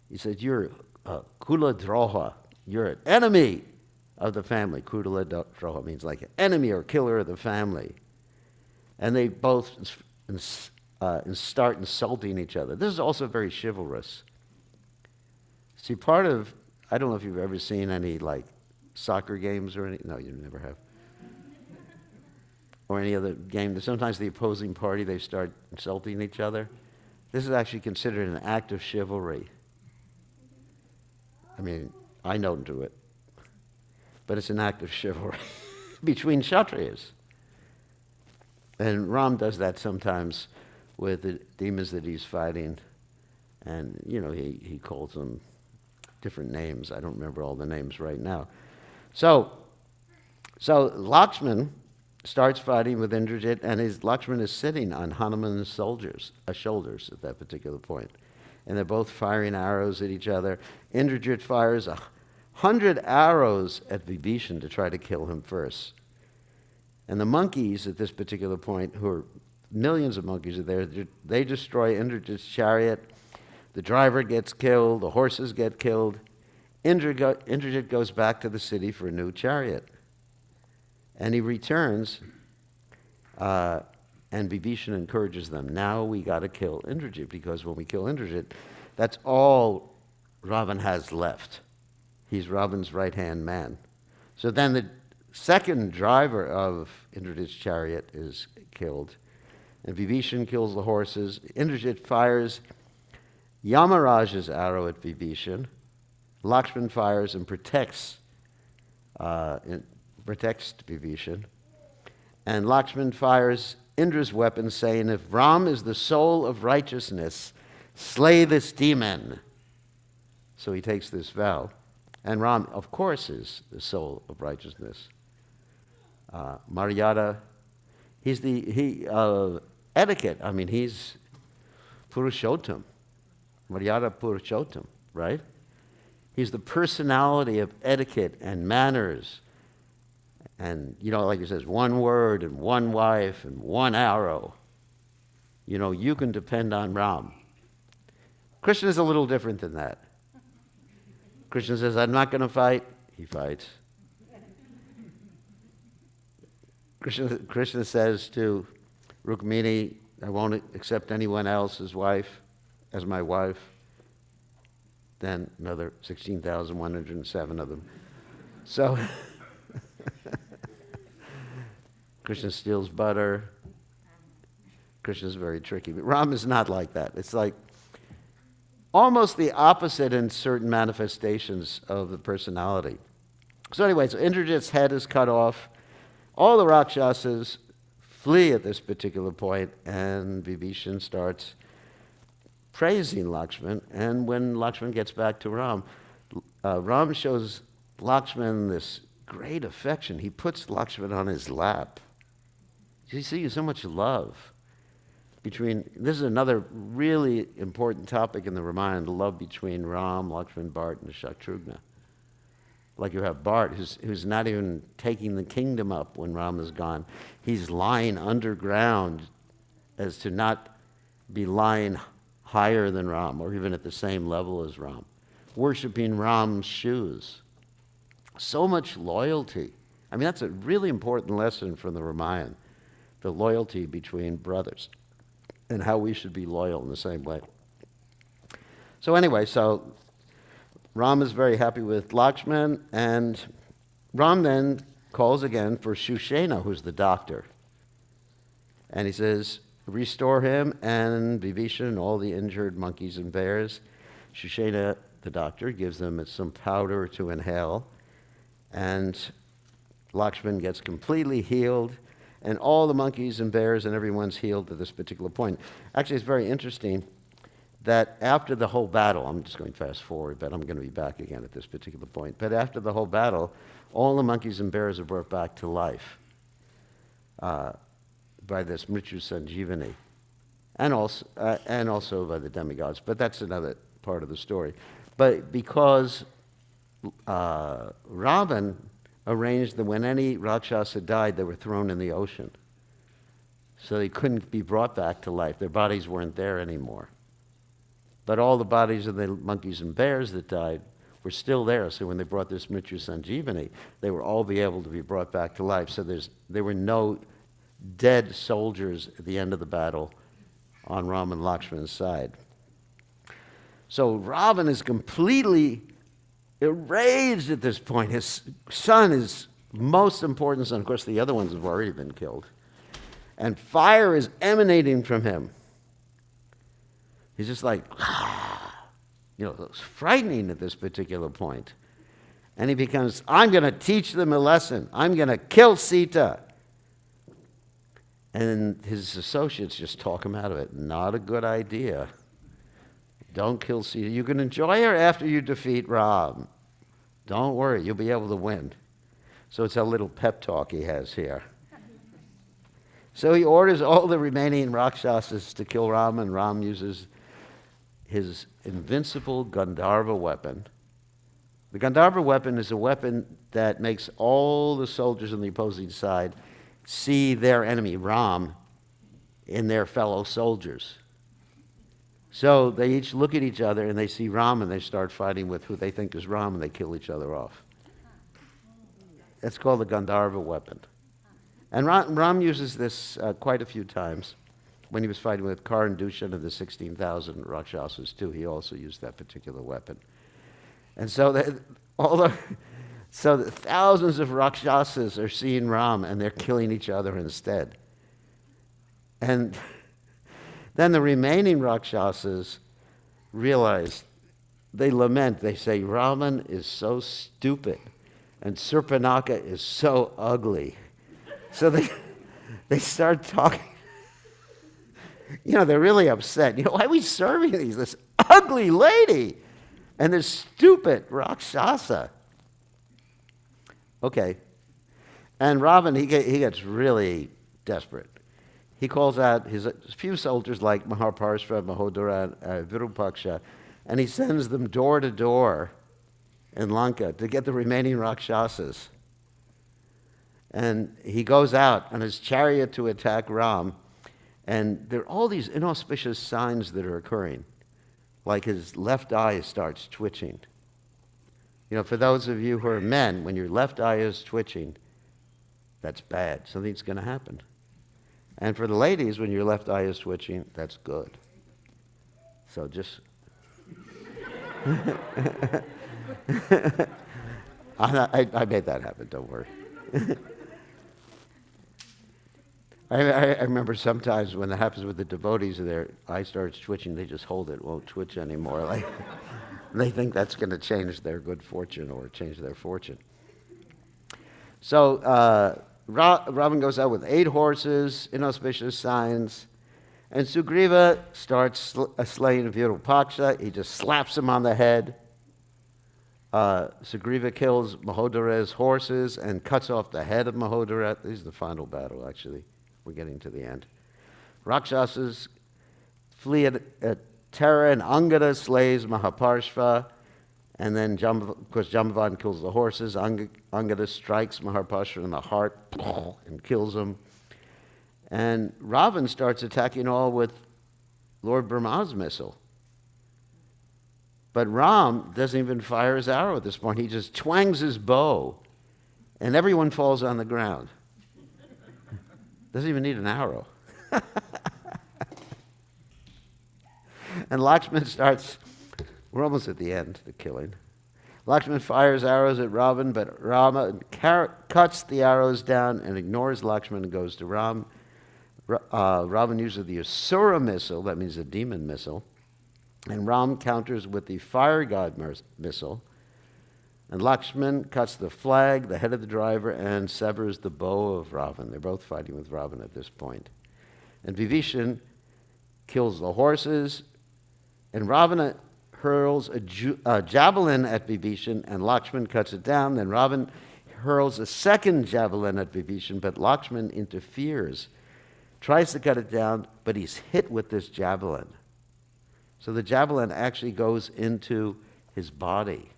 He says, you're Kula Droha. You're an enemy of the family. Kula Droha means like an enemy or killer of the family. And they both start insulting each other. This is also very chivalrous. See, I don't know if you've ever seen any like soccer games or any, no, you never have. Or any other game. Sometimes the opposing party, they start insulting each other. This is actually considered an act of chivalry. I mean, I don't do it. But it's an act of chivalry between Kshatriyas. And Ram does that sometimes with the demons that he's fighting. And, he calls them different names. I don't remember all the names right now. So Lakshman starts fighting with Indrajit, and Lakshman is sitting on Hanuman's shoulders at that particular point. And they're both firing arrows at each other. Indrajit fires 100 arrows at Vibhishan to try to kill him first. And the monkeys at this particular point, who are millions of monkeys are there, they destroy Indrajit's chariot. The driver gets killed. The horses get killed. Indrajit goes back to the city for a new chariot. And he returns, and Vibhishan encourages them. Now we got to kill Indrajit, because when we kill Indrajit, that's all Ravan has left. He's Ravan's right-hand man. So then the second driver of Indrajit's chariot is killed, and Vibhishan kills the horses. Indrajit fires Yamaraj's arrow at Vibhishan. Lakshman fires and protects Vibhishan. And Lakshman fires Indra's weapon, saying, if Ram is the soul of righteousness, slay this demon. So he takes this vow. And Ram, of course, is the soul of righteousness. Maryada, he's etiquette. I mean, he's Purushottam. Maryada Purushottam, right? He's the personality of etiquette and manners. And, like it says, one word and one wife and one arrow. You can depend on Ram. Krishna is a little different than that. Krishna says, I'm not going to fight. He fights. Krishna says to Rukmini, I won't accept anyone else as my wife. Then another 16,107 of them. So Krishna steals butter. Krishna's very tricky. But Ram is not like that. It's like almost the opposite in certain manifestations of the personality. So anyway, Indrajit's head is cut off. All the Rakshasas flee at this particular point, and Vibhishan starts praising Lakshman. And when Lakshman gets back to Ram, Ram shows Lakshman this great affection. He puts Lakshman on his lap. You see so much love this is another really important topic in the Ramayana, the love between Ram, Lakshman, Bharat, and Shatrugna. Like you have Bharat, who's not even taking the kingdom up when Ram is gone. He's lying underground as to not be lying higher than Ram, or even at the same level as Ram, worshiping Ram's shoes. So much loyalty. I mean, that's a really important lesson from the Ramayana, the loyalty between brothers, and how we should be loyal in the same way. So anyway, Ram is very happy with Lakshman, and Ram then calls again for Shushena, who's the doctor. And he says, restore him and Vibhishan and all the injured monkeys and bears. Shushena, the doctor, gives them some powder to inhale, and Lakshman gets completely healed, And all the monkeys and bears and everyone's healed at this particular point. Actually, it's very interesting that after the whole battle, I'm just going fast forward, but I'm going to be back again at this particular point. But after the whole battle, all the monkeys and bears are brought back to life by this Mrityu Sanjeevani, and also by the demigods. But that's another part of the story. But because Ravan arranged that when any Rakshasa died, they were thrown in the ocean. So they couldn't be brought back to life. Their bodies weren't there anymore. But all the bodies of the monkeys and bears that died were still there. So when they brought this Mrityu Sanjeevani, they were all be able to be brought back to life. So there were no dead soldiers at the end of the battle on Ram and Lakshman's side. So Ravan is completely enraged at this point. His son is most important son. Of course, the other ones have already been killed. And fire is emanating from him. He's just like, it's frightening at this particular point. And he becomes, I'm going to teach them a lesson. I'm going to kill Sita. And his associates just talk him out of it. Not a good idea. Don't kill Sita. You can enjoy her after you defeat Ram. Don't worry, you'll be able to win. So it's a little pep talk he has here. So he orders all the remaining Rakshasas to kill Ram, and Ram uses his invincible Gandharva weapon. The Gandharva weapon is a weapon that makes all the soldiers on the opposing side see their enemy, Ram, in their fellow soldiers. So they each look at each other and they see Ram and they start fighting with who they think is Ram and they kill each other off. That's called the Gandharva weapon. And Ram uses this quite a few times. When he was fighting with Karan Dushan and the 16,000 Rakshasas too, he also used that particular weapon. And so the thousands of Rakshasas are seeing Ram and they're killing each other instead. And then the remaining Rakshasas realize, they lament, they say, Raman is so stupid and Surpanaka is so ugly. So they start talking. They're really upset. Why are we serving this ugly lady and this stupid Rakshasa? Okay. And Ravan, he gets really desperate. He calls out his few soldiers like Mahaparshva, Mahodara, and Virupaksha, and he sends them door to door in Lanka to get the remaining Rakshasas. And he goes out on his chariot to attack Ram, and there are all these inauspicious signs that are occurring, like his left eye starts twitching. For those of you who are men, when your left eye is twitching, that's bad. Something's going to happen. And for the ladies, when your left eye is twitching, that's good. So just... I made that happen, don't worry. I remember sometimes when that happens with the devotees, their eye starts twitching, they just hold it, won't twitch anymore. Like, they think that's going to change their good fortune or change their fortune. So Ravan goes out with 8 horses, inauspicious signs, and Sugriva starts slaying Virupaksha. He just slaps him on the head. Sugriva kills Mahodara's horses and cuts off the head of Mahodara. This is the final battle, actually. We're getting to the end. Rakshasas flee at terror, and Angada slays Mahaparshva. And then, of course, Jambavan kills the horses. Angada strikes Mahaparshva in the heart and kills him. And Ravan starts attacking all with Lord Brahma's missile. But Ram doesn't even fire his arrow at this point. He just twangs his bow, and everyone falls on the ground. Doesn't even need an arrow. And Lakshman starts, we're almost at the end, the killing. Lakshman fires arrows at Ravan, but Rama cuts the arrows down and ignores Lakshman and goes to Ram. Ravan uses the Asura missile, that means a demon missile, and Ram counters with the fire god missile. And Lakshman cuts the flag, the head of the driver, and severs the bow of Ravan. They're both fighting with Ravan at this point. And Vibhishan kills the horses, and Ravana hurls a javelin at Vibhishan, and Lakshman cuts it down. Then Ravan hurls a second javelin at Vibhishan, but Lakshman interferes, tries to cut it down, but he's hit with this javelin. So the javelin actually goes into his body.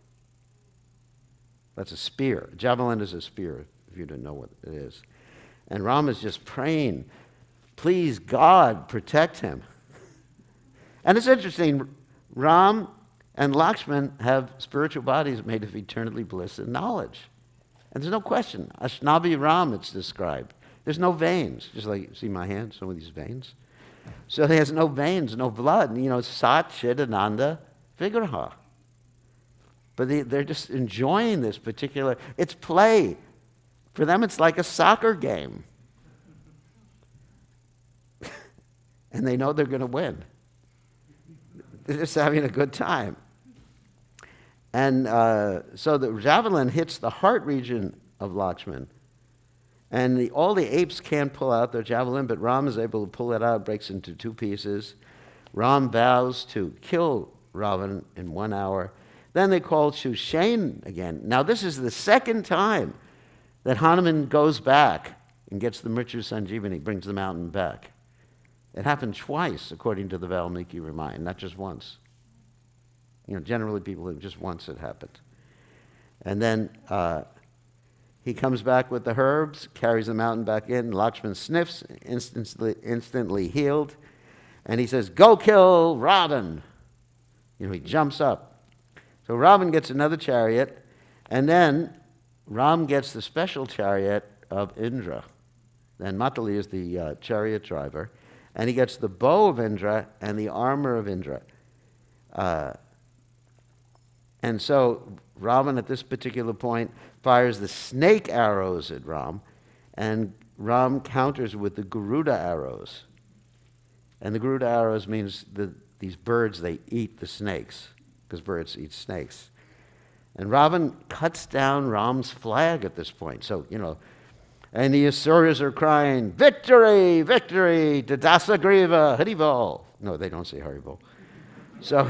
That's a spear. A javelin is a spear, if you didn't know what it is. And Ram is just praying, please, God, protect him. And it's interesting, Ram and Lakshman have spiritual bodies made of eternally bliss and knowledge. And there's no question. Ashnavi Ram, it's described. There's no veins, just like you see my hand, some of these veins. So he has no veins, no blood. Sat Chidananda Vigraha. But they're just enjoying this particular, it's play. For them, it's like a soccer game. And they know they're going to win. They're just having a good time. And so the javelin hits the heart region of Lakshman. And all the apes can't pull out their javelin, but Ram is able to pull it out, breaks into two pieces. Ram vows to kill Ravan in 1 hour. Then they call Shushain again. Now this is the second time that Hanuman goes back and gets the Mrityu Sanjeevani, brings the mountain back. It happened twice, according to the Valmiki Ramayana, not just once. Generally people think just once it happened. And then he comes back with the herbs, carries the mountain back in. Lakshman sniffs, instantly healed. And he says, go kill Ravan. He jumps up. So Ravan gets another chariot, and then Ram gets the special chariot of Indra. Then Matali is the chariot driver, and he gets the bow of Indra and the armor of Indra. And so Ravan at this particular point fires the snake arrows at Ram, and Ram counters with the Garuda arrows. And the Garuda arrows means these birds, they eat the snakes, because birds eat snakes. And Ravan cuts down Ram's flag at this point. So, and the Asuras are crying, victory, victory, Dadasagriva, Haribol. No, they don't say Haribol. So,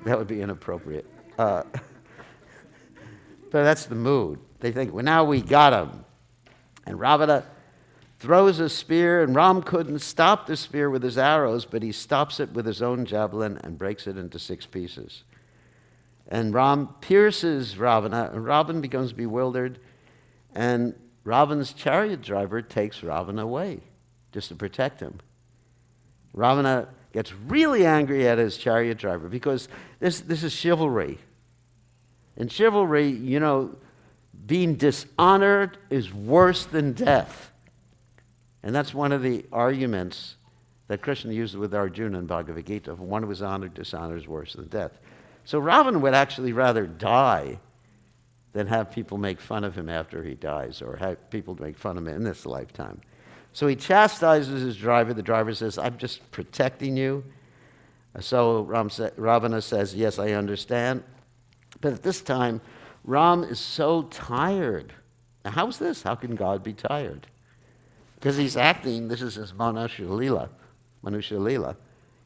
that would be inappropriate. But that's the mood. They think, well, now we got him. And Ravana throws a spear, and Ram couldn't stop the spear with his arrows, but he stops it with his own javelin and breaks it into 6 pieces. And Ram pierces Ravana, and Ravan becomes bewildered, and Ravan's chariot driver takes Ravana away just to protect him. Ravana gets really angry at his chariot driver because this is chivalry. In chivalry, being dishonored is worse than death. And that's one of the arguments that Krishna used with Arjuna in Bhagavad Gita. If one was honored, dishonor is worse than death. So Ravana would actually rather die than have people make fun of him after he dies, or have people make fun of him in this lifetime. So he chastises his driver. The driver says, I'm just protecting you. So Ravana says, yes, I understand. But at this time, Ram is so tired. Now, how's this? How can God be tired? Because he's acting, this is his Manusha Lila.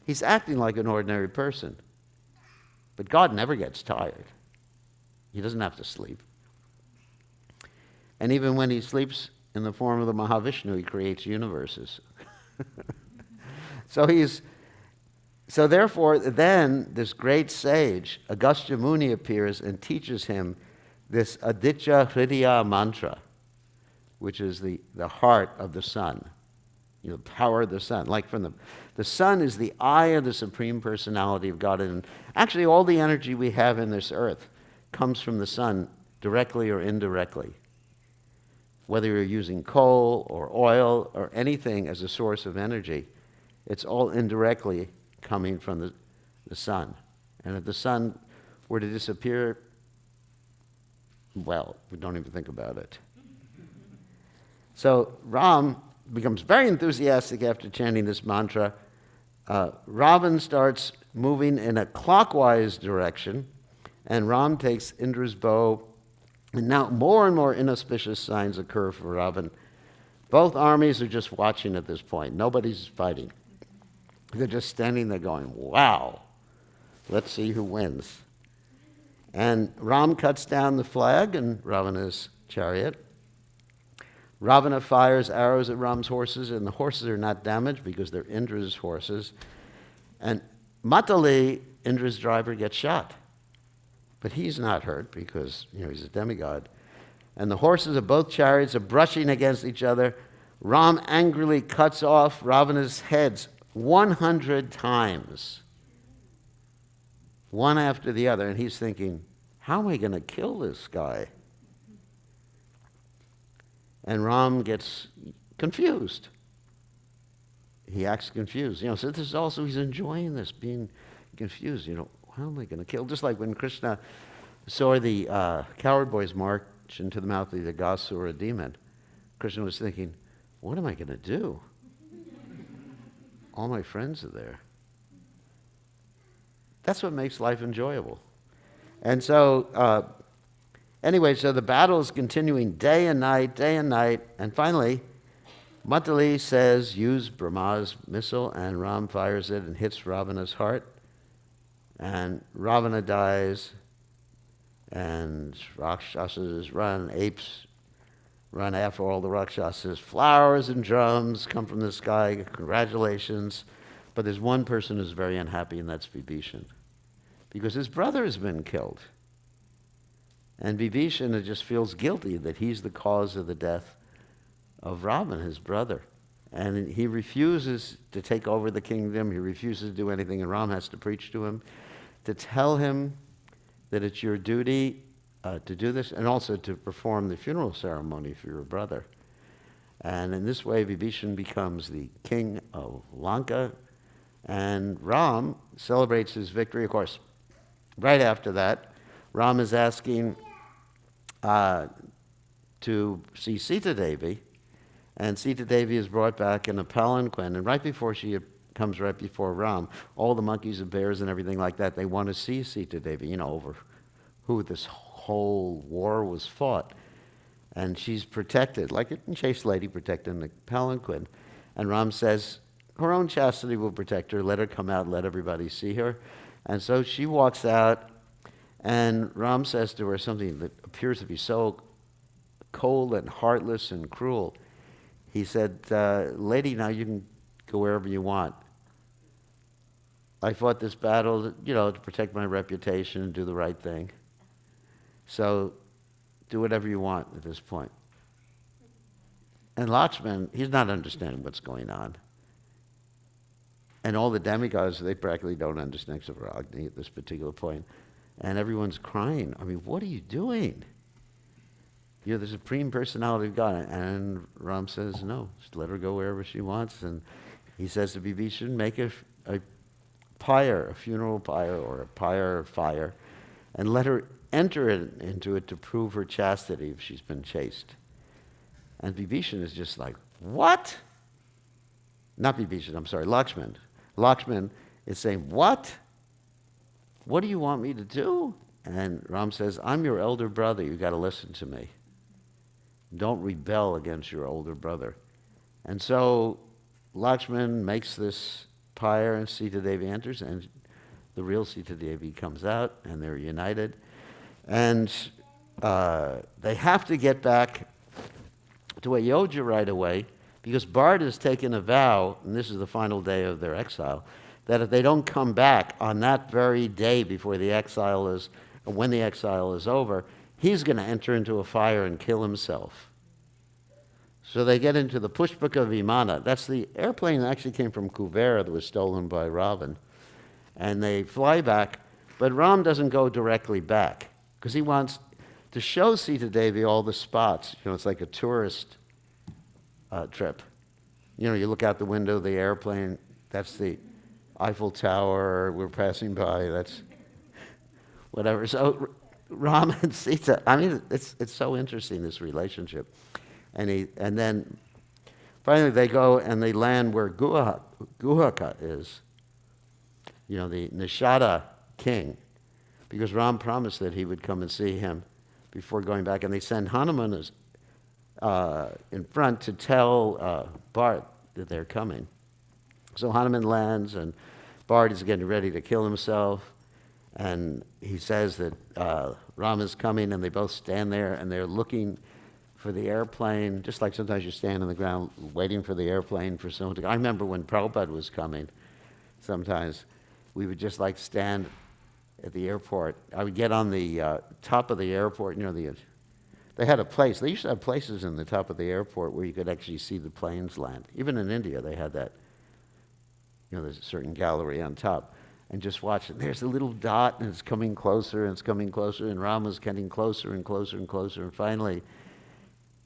He's acting like an ordinary person. But God never gets tired. He doesn't have to sleep. And even when he sleeps in the form of the Mahavishnu, he creates universes. So therefore, then this great sage, Agastya Muni, appears and teaches him this Aditya Hridaya mantra, which is the heart of the sun, the power of the sun. Like from the sun is the eye of the Supreme Personality of God. And actually all the energy we have in this earth comes from the sun, directly or indirectly. Whether you're using coal or oil or anything as a source of energy, it's all indirectly coming from the sun. And if the sun were to disappear, well, we don't even think about it. So Ram becomes very enthusiastic after chanting this mantra. Ravan starts moving in a clockwise direction, and Ram takes Indra's bow, and now more and more inauspicious signs occur for Ravan. Both armies are just watching at this point. Nobody's fighting. They're just standing there going, wow, let's see who wins. And Ram cuts down the flag in Ravana's chariot. Ravana fires arrows at Ram's horses, and the horses are not damaged because they're Indra's horses. And Matali, Indra's driver, gets shot. But he's not hurt because, he's a demigod. And the horses of both chariots are brushing against each other. Ram angrily cuts off Ravana's heads 100 times, one after the other. And he's thinking, how am I going to kill this guy? And Ram gets confused. He acts confused. So this is also, he's enjoying this, being confused. How am I going to kill? Just like when Krishna saw the coward boys march into the mouth of the Gasura demon, Krishna was thinking, what am I going to do? All my friends are there. That's what makes life enjoyable. And so, anyway, so the battle is continuing day and night, and finally, Matali says, use Brahma's missile, and Ram fires it and hits Ravana's heart. And Ravana dies, and Rakshasas run, apes run after all the Rakshasas. Flowers and drums come from the sky, congratulations. But there's one person who's very unhappy, and that's Vibhishan, because his brother has been killed. And Vibhishan just feels guilty that he's the cause of the death of Ravan, his brother. And he refuses to take over the kingdom. He refuses to do anything, and Ram has to preach to him, to tell him that it's your duty to do this, and also to perform the funeral ceremony for your brother. And in this way, Vibhishan becomes the king of Lanka, and Ram celebrates his victory. Of course, right after that, Ram is asking to see Sita Devi, and Sita Devi is brought back in a palanquin, and right before she comes right before Ram, all the monkeys and bears and everything like that, they want to see Sita Devi, over who this whole war was fought. And she's protected, like a chaste lady protected in the palanquin. And Ram says, her own chastity will protect her, let her come out, let everybody see her. And so she walks out, and Ram says to her something that appears to be so cold and heartless and cruel. He said, lady, now you can go wherever you want. I fought this battle, to protect my reputation and do the right thing. So do whatever you want at this point. And Lakshman, he's not understanding what's going on. And all the demigods, they practically don't understand except for Agni at this particular point. And everyone's crying. I mean, what are you doing? You're the Supreme Personality of God. And Ram says, no, just let her go wherever she wants. And he says to Vibhishan, make a pyre, a funeral pyre, or a pyre of fire, and let her enter into it to prove her chastity if she's been chaste. And Vibhishan is just like, what? Not Vibhishan, I'm sorry, Lakshman. Lakshman is saying, what? What do you want me to do? And Ram says, I'm your elder brother. You've got to listen to me. Don't rebel against your older brother. And so Lakshman makes this pyre, and Sita Devi enters, and the real Sita Devi comes out, and they're united. And they have to get back to Ayodhya right away, because Bharat has taken a vow, and this is the final day of their exile, that if they don't come back on that very day before the exile is, or when the exile is over, he's going to enter into a fire and kill himself. So they get into the Pushpaka Vimana. That's the airplane that actually came from Kuvera that was stolen by Ravan. And they fly back, but Ram doesn't go directly back because he wants to show Sita Devi all the spots. It's like a tourist trip. You look out the window of the airplane, that's the Eiffel Tower, we're passing by, that's whatever. So Ram and Sita, it's so interesting, this relationship. And then finally they go and they land where Guhaka is, the Nishada king. because Ram promised that he would come and see him before going back. And they send Hanuman in front to tell Bharat that they're coming. So Hanuman lands, and Bharat is getting ready to kill himself. And he says that Ram is coming, and they both stand there, and they're looking for the airplane, just like sometimes you stand on the ground waiting for the airplane for someone to go. I remember when Prabhupada was coming, sometimes we would just like stand at the airport. I would get on the top of the airport, they had a place. They used to have places in the top of the airport where you could actually see the planes land. Even in India, they had that. There's a certain gallery on top. And just watch it. There's a little dot, and it's coming closer, and it's coming closer, and Rama's getting closer and closer and closer. And finally,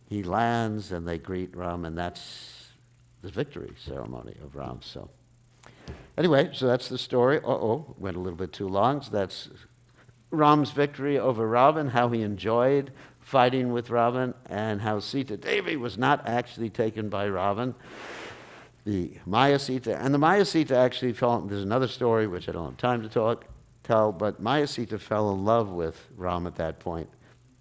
he lands, and they greet Ram, and that's the victory ceremony of Ram. So anyway, so that's the story. Went a little bit too long. So that's Ram's victory over Ravan, how he enjoyed fighting with Ravan, and how Sita Devi was not actually taken by Ravan. The Maya Sita, and the Maya Sita actually fell, there's another story which I don't have time to tell, but Maya Sita fell in love with Ram at that point.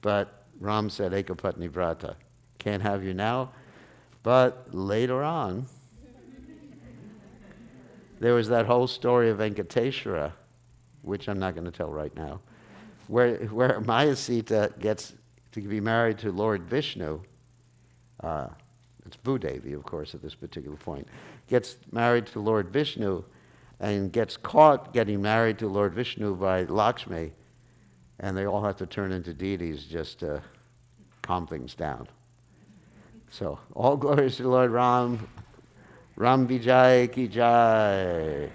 But Ram said, Ekapatni Vrata, can't have you now. But later on, there was that whole story of Venkateshwara, which I'm not going to tell right now, where Maya Sita gets to be married to Lord Vishnu. It's Bhudevi, of course, at this particular point. Gets married to Lord Vishnu and gets caught getting married to Lord Vishnu by Lakshmi, and they all have to turn into deities just to calm things down. So, all glories to Lord Ram. Ram Vijay Ki Jai.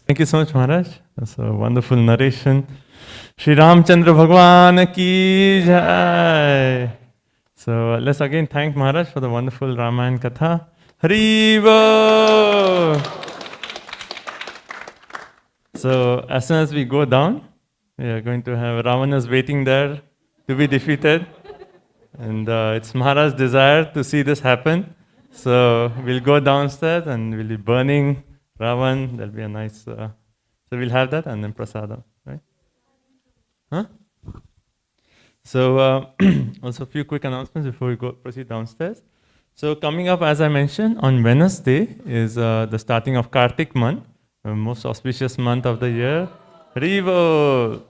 Thank you so much, Maharaj. That's a wonderful narration. Shri Ramchandra Bhagwan Ki Jai. So let's again thank Maharaj for the wonderful Ramayana Katha. Haribo! So as soon as we go down, we are going to have Ravana's waiting there to be defeated. And it's Maharaj's desire to see this happen. So we'll go downstairs and we'll be burning Ravan. There'll be a nice... so we'll have that and then prasadam, right? Huh? So also a few quick announcements before we proceed downstairs. So coming up, as I mentioned, on Wednesday is the starting of Kartik month, the most auspicious month of the year. Haribo!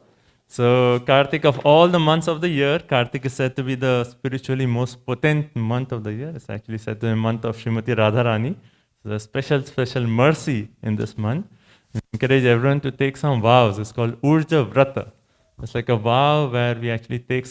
So Kartik, of all the months of the year, Kartik is said to be the spiritually most potent month of the year. It's actually said to be the month of Srimati Radharani. So there's special mercy in this month. We encourage everyone to take some vows. It's called Urja Vrata. It's like a vow where we actually take